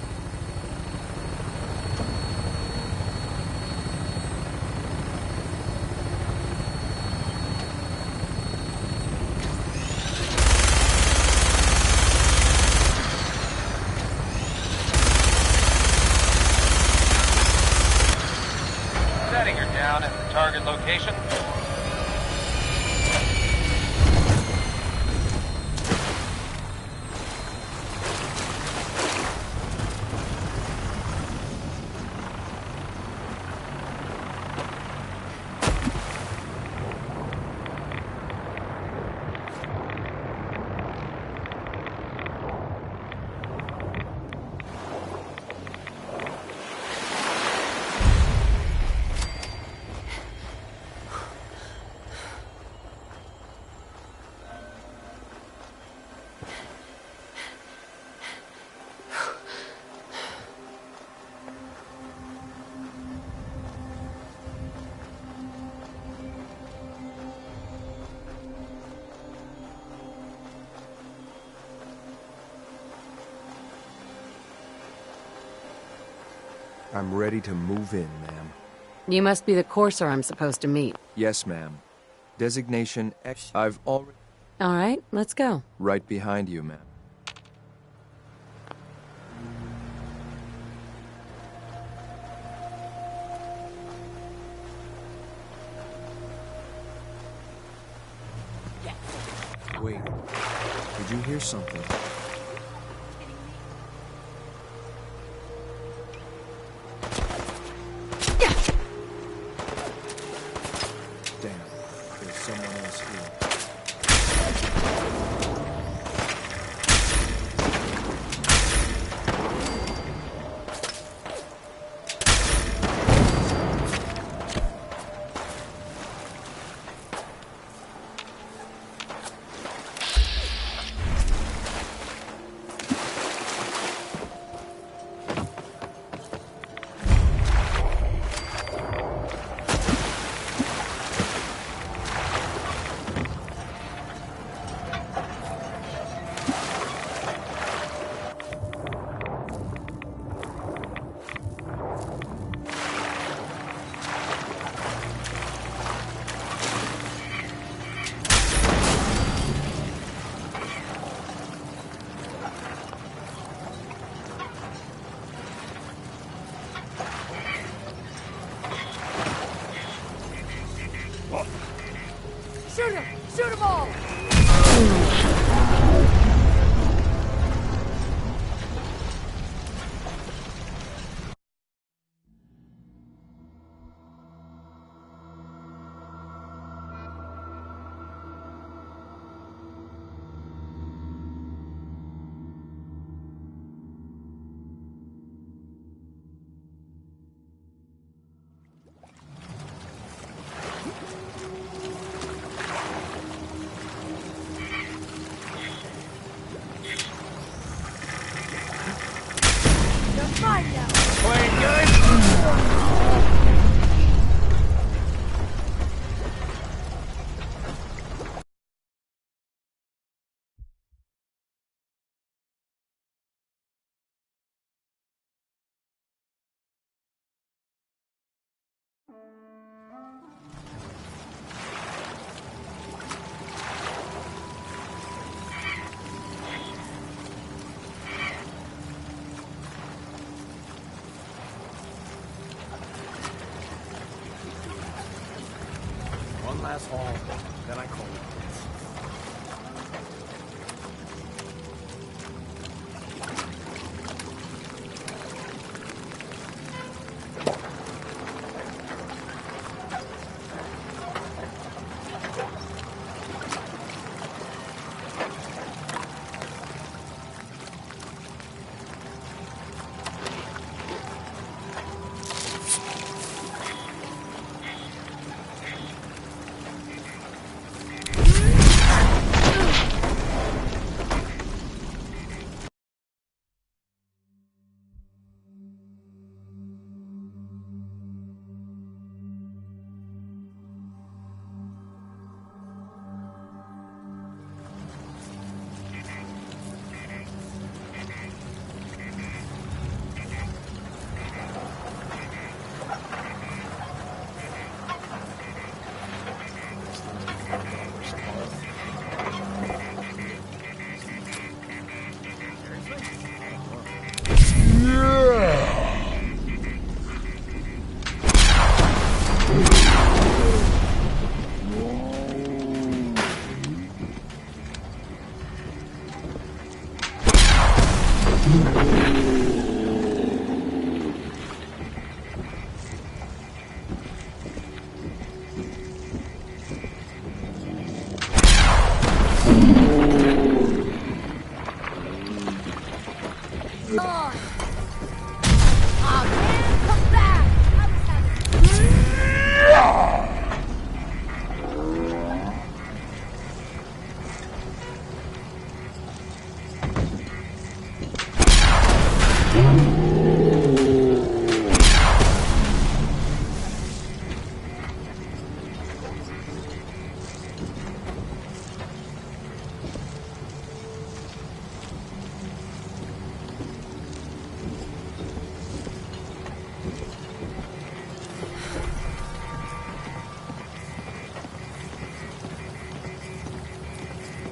Setting her down at the target location. I'm ready to move in, ma'am. You must be the courser I'm supposed to meet. Yes, ma'am. Designation X. I've already... All right, let's go. Right behind you, ma'am. Wait. Did you hear something? Damn. There's someone else here. Shoot him! Shoot them all! Playing good? One last haul, then I call it quits.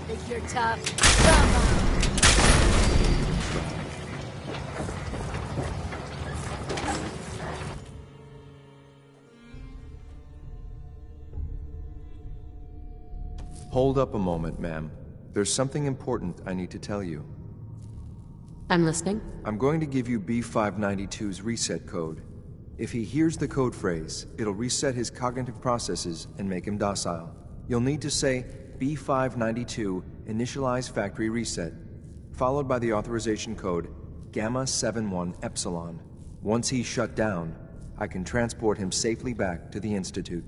Think you're tough? Come on. Hold up a moment, ma'am. There's something important I need to tell you. I'm listening. I'm going to give you B592's reset code. If he hears the code phrase, it'll reset his cognitive processes and make him docile. You'll need to say B592 initialize factory reset, followed by the authorization code Gamma 71 Epsilon. Once he's shut down, I can transport him safely back to the Institute.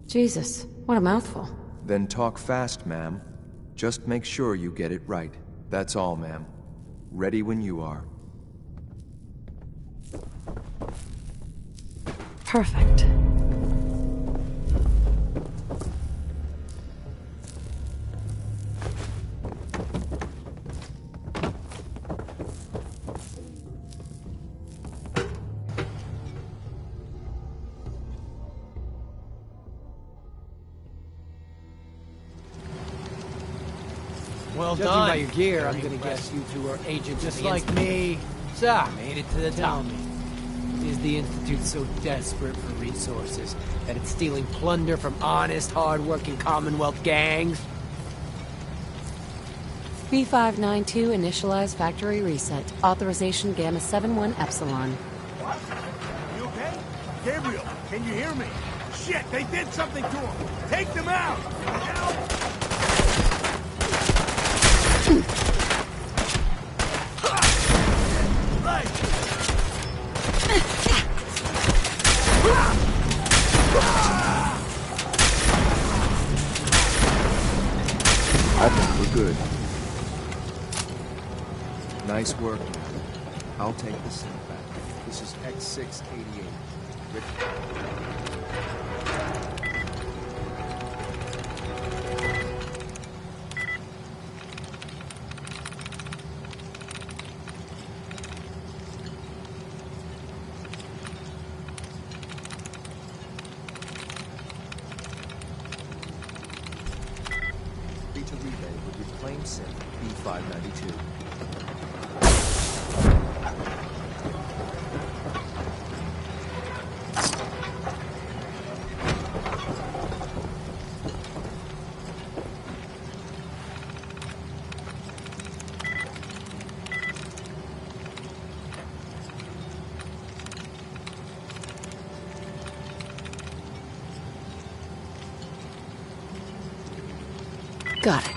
Jesus, what a mouthful. Then talk fast, ma'am. Just make sure you get it right. That's all, ma'am. Ready when you are. Perfect. Well Judging done. by your gear, I'm gonna guess you two are agents just of the like Institute. me. So, made it to the Tell top. me, is the Institute so desperate for resources that it's stealing plunder from honest, hard-working Commonwealth gangs? B592 initialize factory reset. Authorization Gamma 71 Epsilon. What? You okay? Gabriel, can you hear me? Shit, they did something to him! Take them out! I think we're good. Nice work. I'll take the sync back. This is X688. To relay would reclaim sync B592. Got it.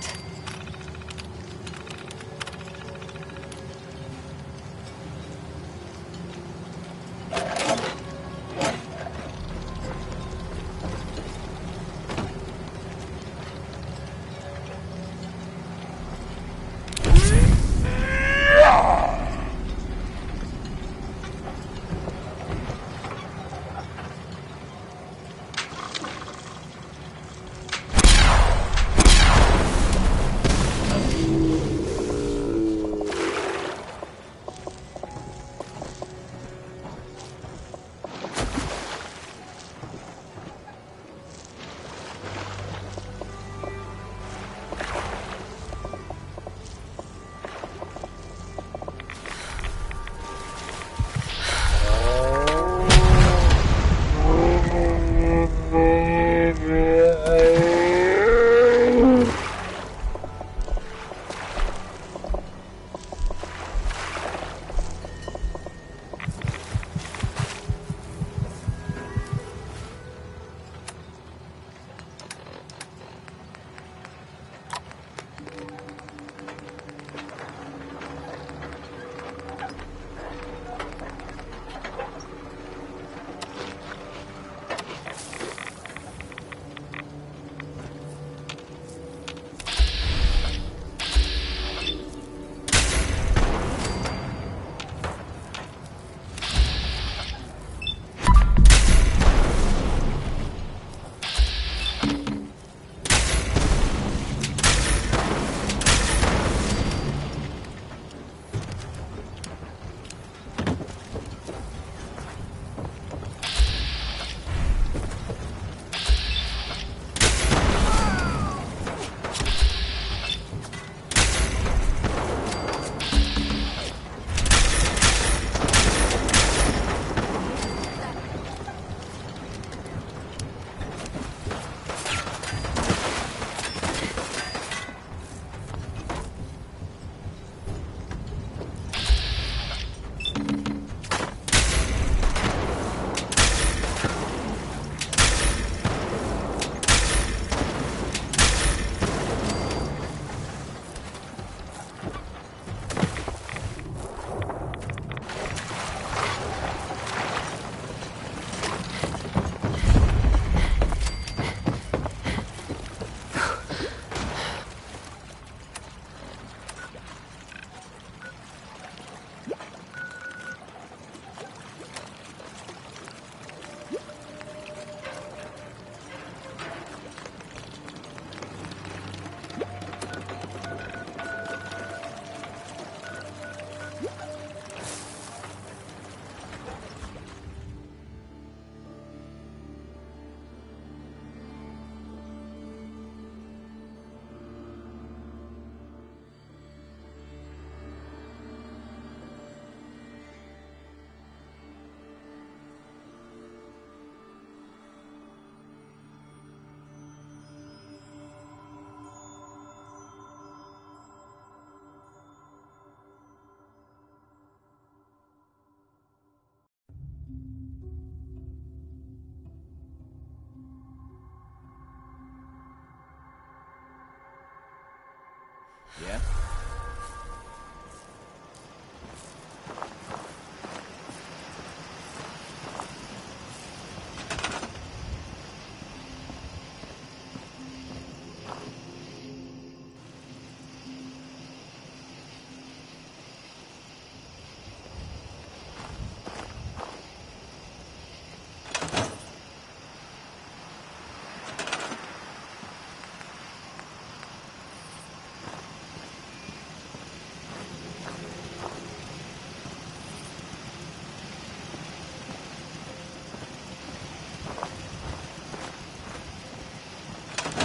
Yeah?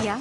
Yeah?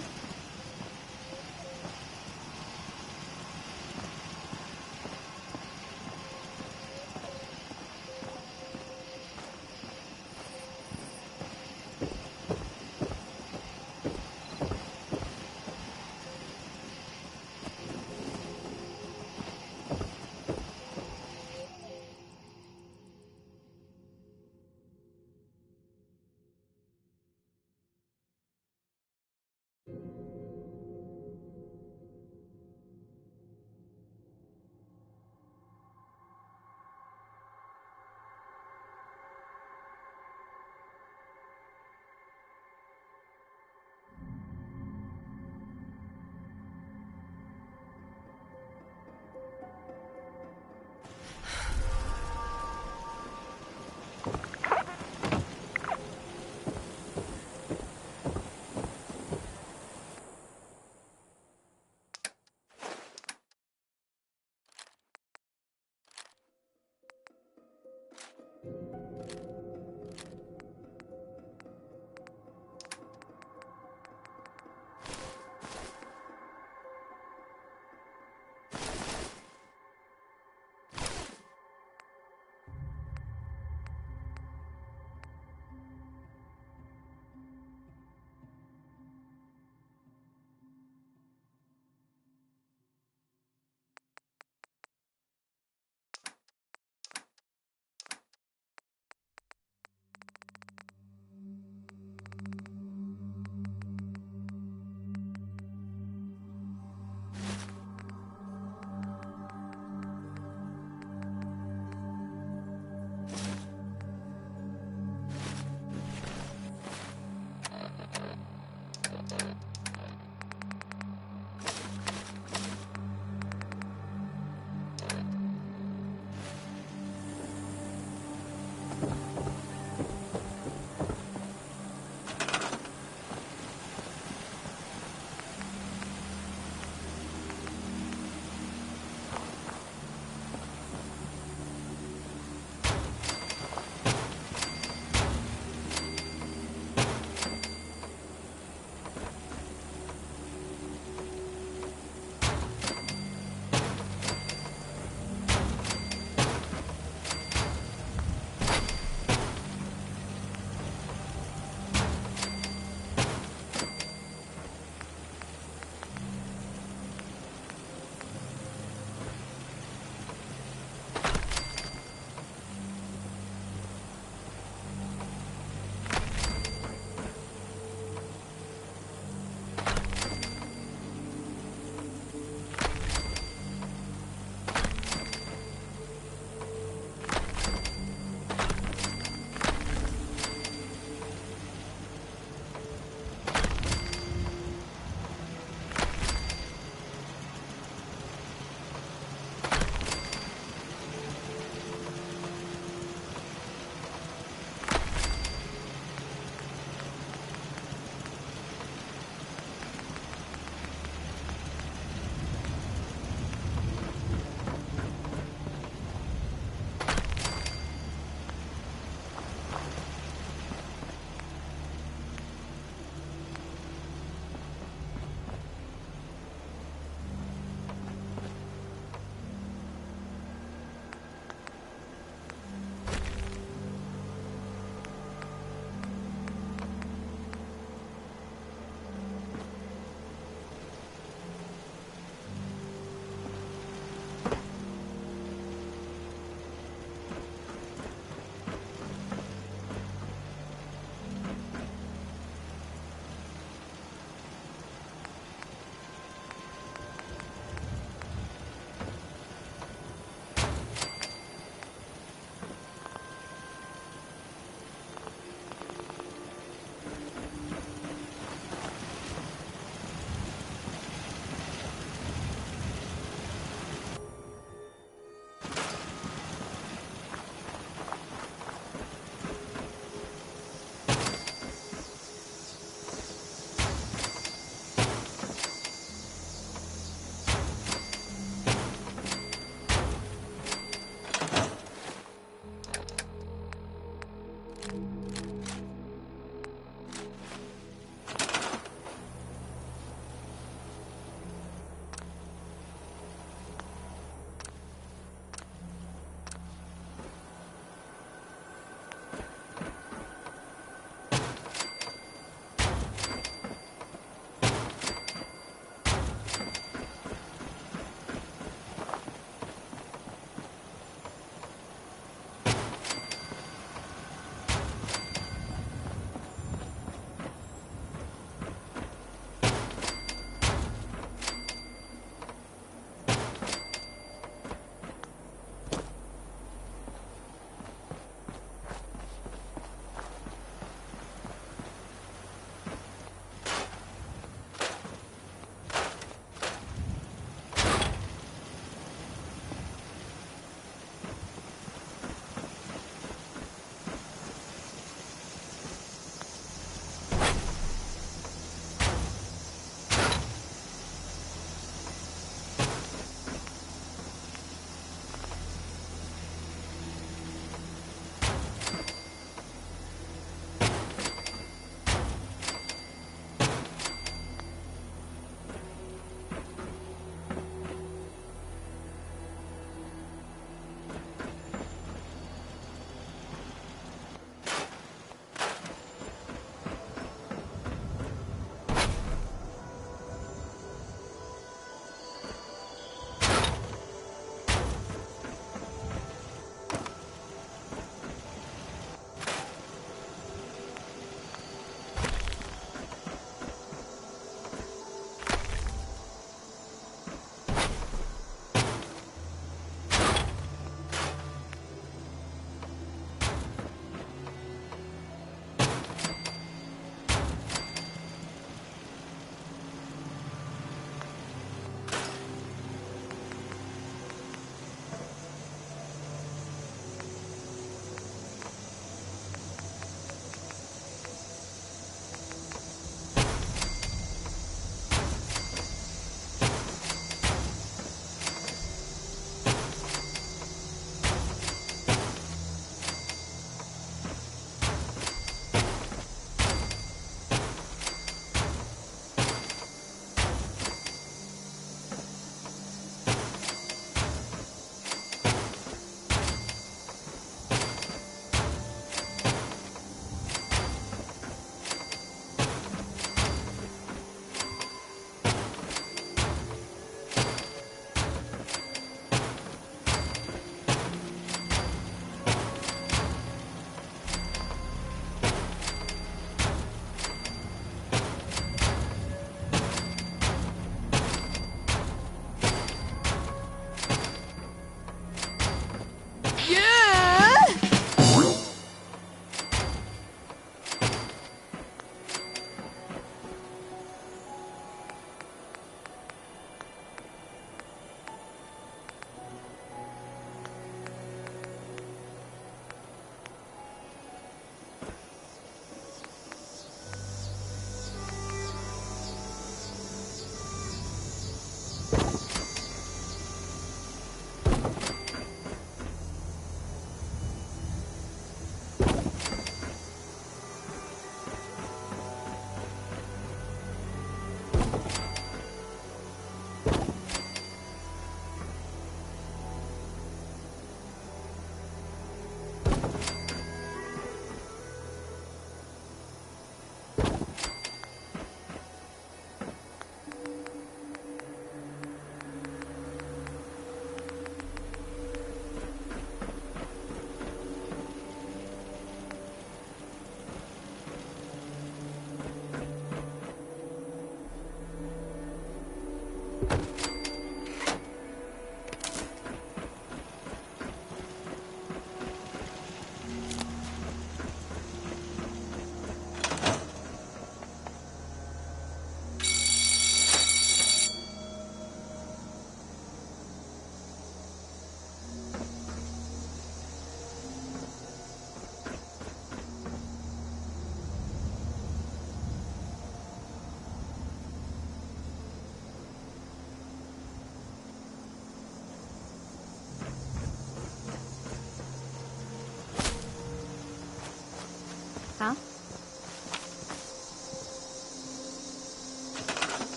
Huh?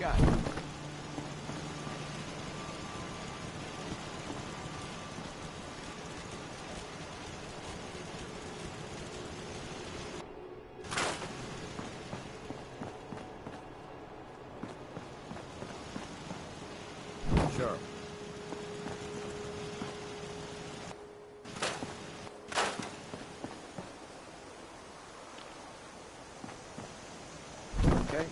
Got it. Sure. Okay.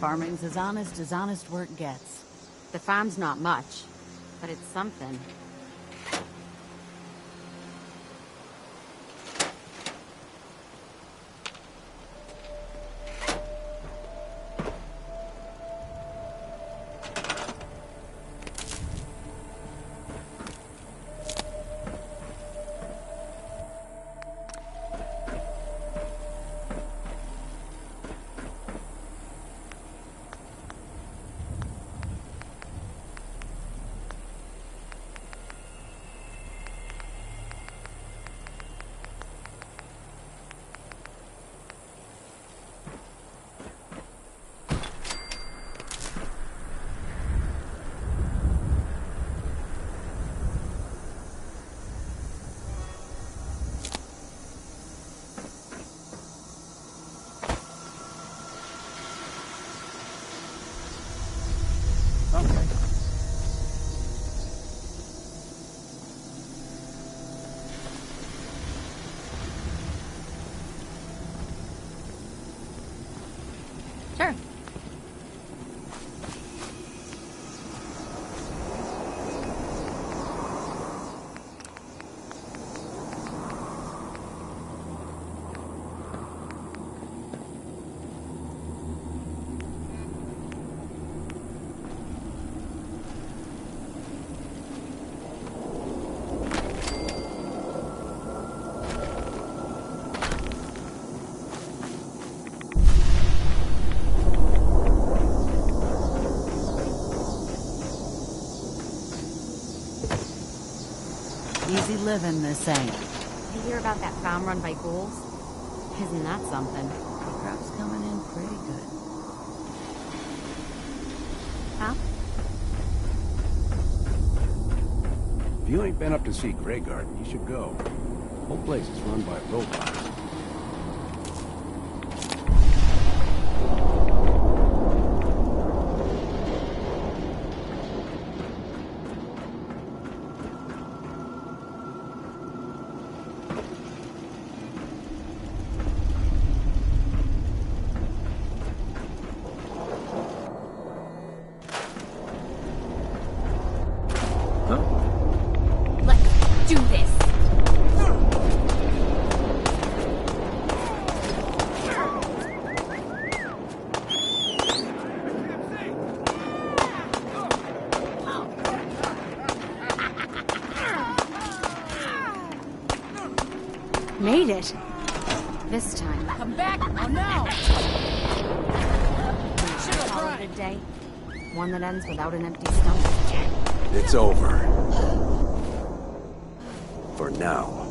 Farming's as honest work gets. The farm's not much, but it's something. Sure. Easy living, this ain't. You hear about that farm run by ghouls? Isn't that something? Crop's coming in pretty good. Huh? If you ain't been up to see Grey Garden, you should go. The whole place is run by robots. Let's do this! Made it. This time. Come back! Oh no! Call it a day. One that ends without an empty stomach. It's over. For now.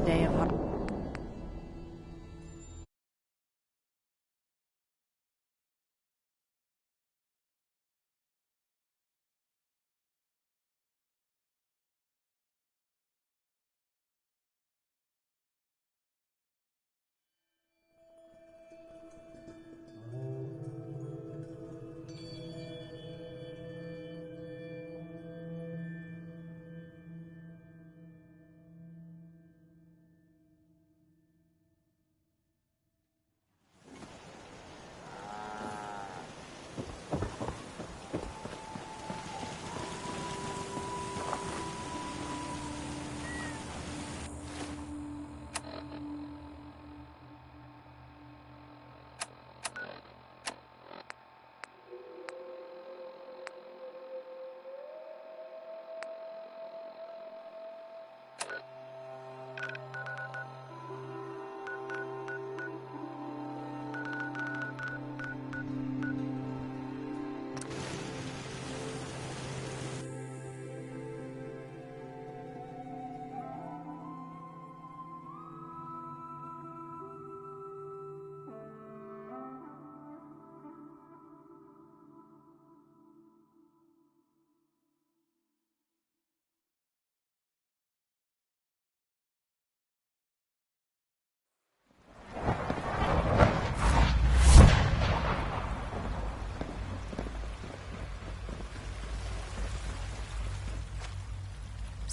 day of hard...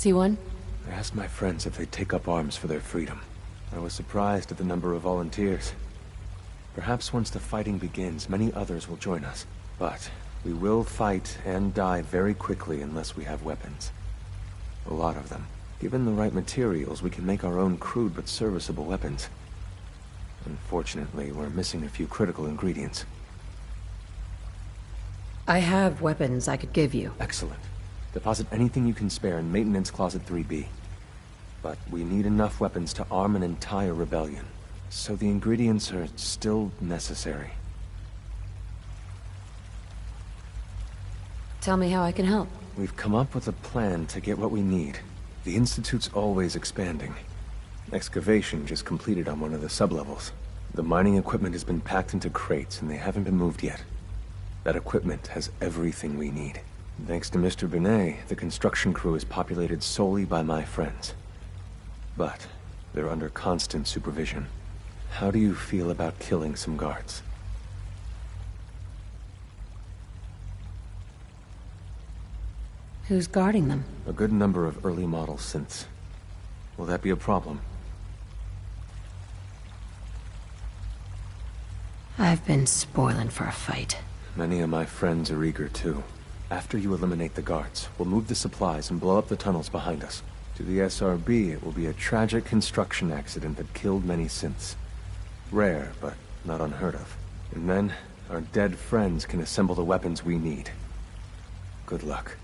See one? I asked my friends if they'd take up arms for their freedom. I was surprised at the number of volunteers. Perhaps once the fighting begins, many others will join us. But we will fight and die very quickly unless we have weapons. A lot of them. Given the right materials, we can make our own crude but serviceable weapons. Unfortunately, we're missing a few critical ingredients. I have weapons I could give you. Excellent. Deposit anything you can spare in Maintenance Closet 3B. But we need enough weapons to arm an entire rebellion. So the ingredients are still necessary. Tell me how I can help. We've come up with a plan to get what we need. The Institute's always expanding. Excavation just completed on one of the sublevels. The mining equipment has been packed into crates and they haven't been moved yet. That equipment has everything we need. Thanks to Mr. Binet, the construction crew is populated solely by my friends. But they're under constant supervision. How do you feel about killing some guards? Who's guarding them? A good number of early model synths. Will that be a problem? I've been spoiling for a fight. Many of my friends are eager too. After you eliminate the guards, we'll move the supplies and blow up the tunnels behind us. To the SRB, it will be a tragic construction accident that killed many synths. Rare, but not unheard of. And then, our dead friends can assemble the weapons we need. Good luck.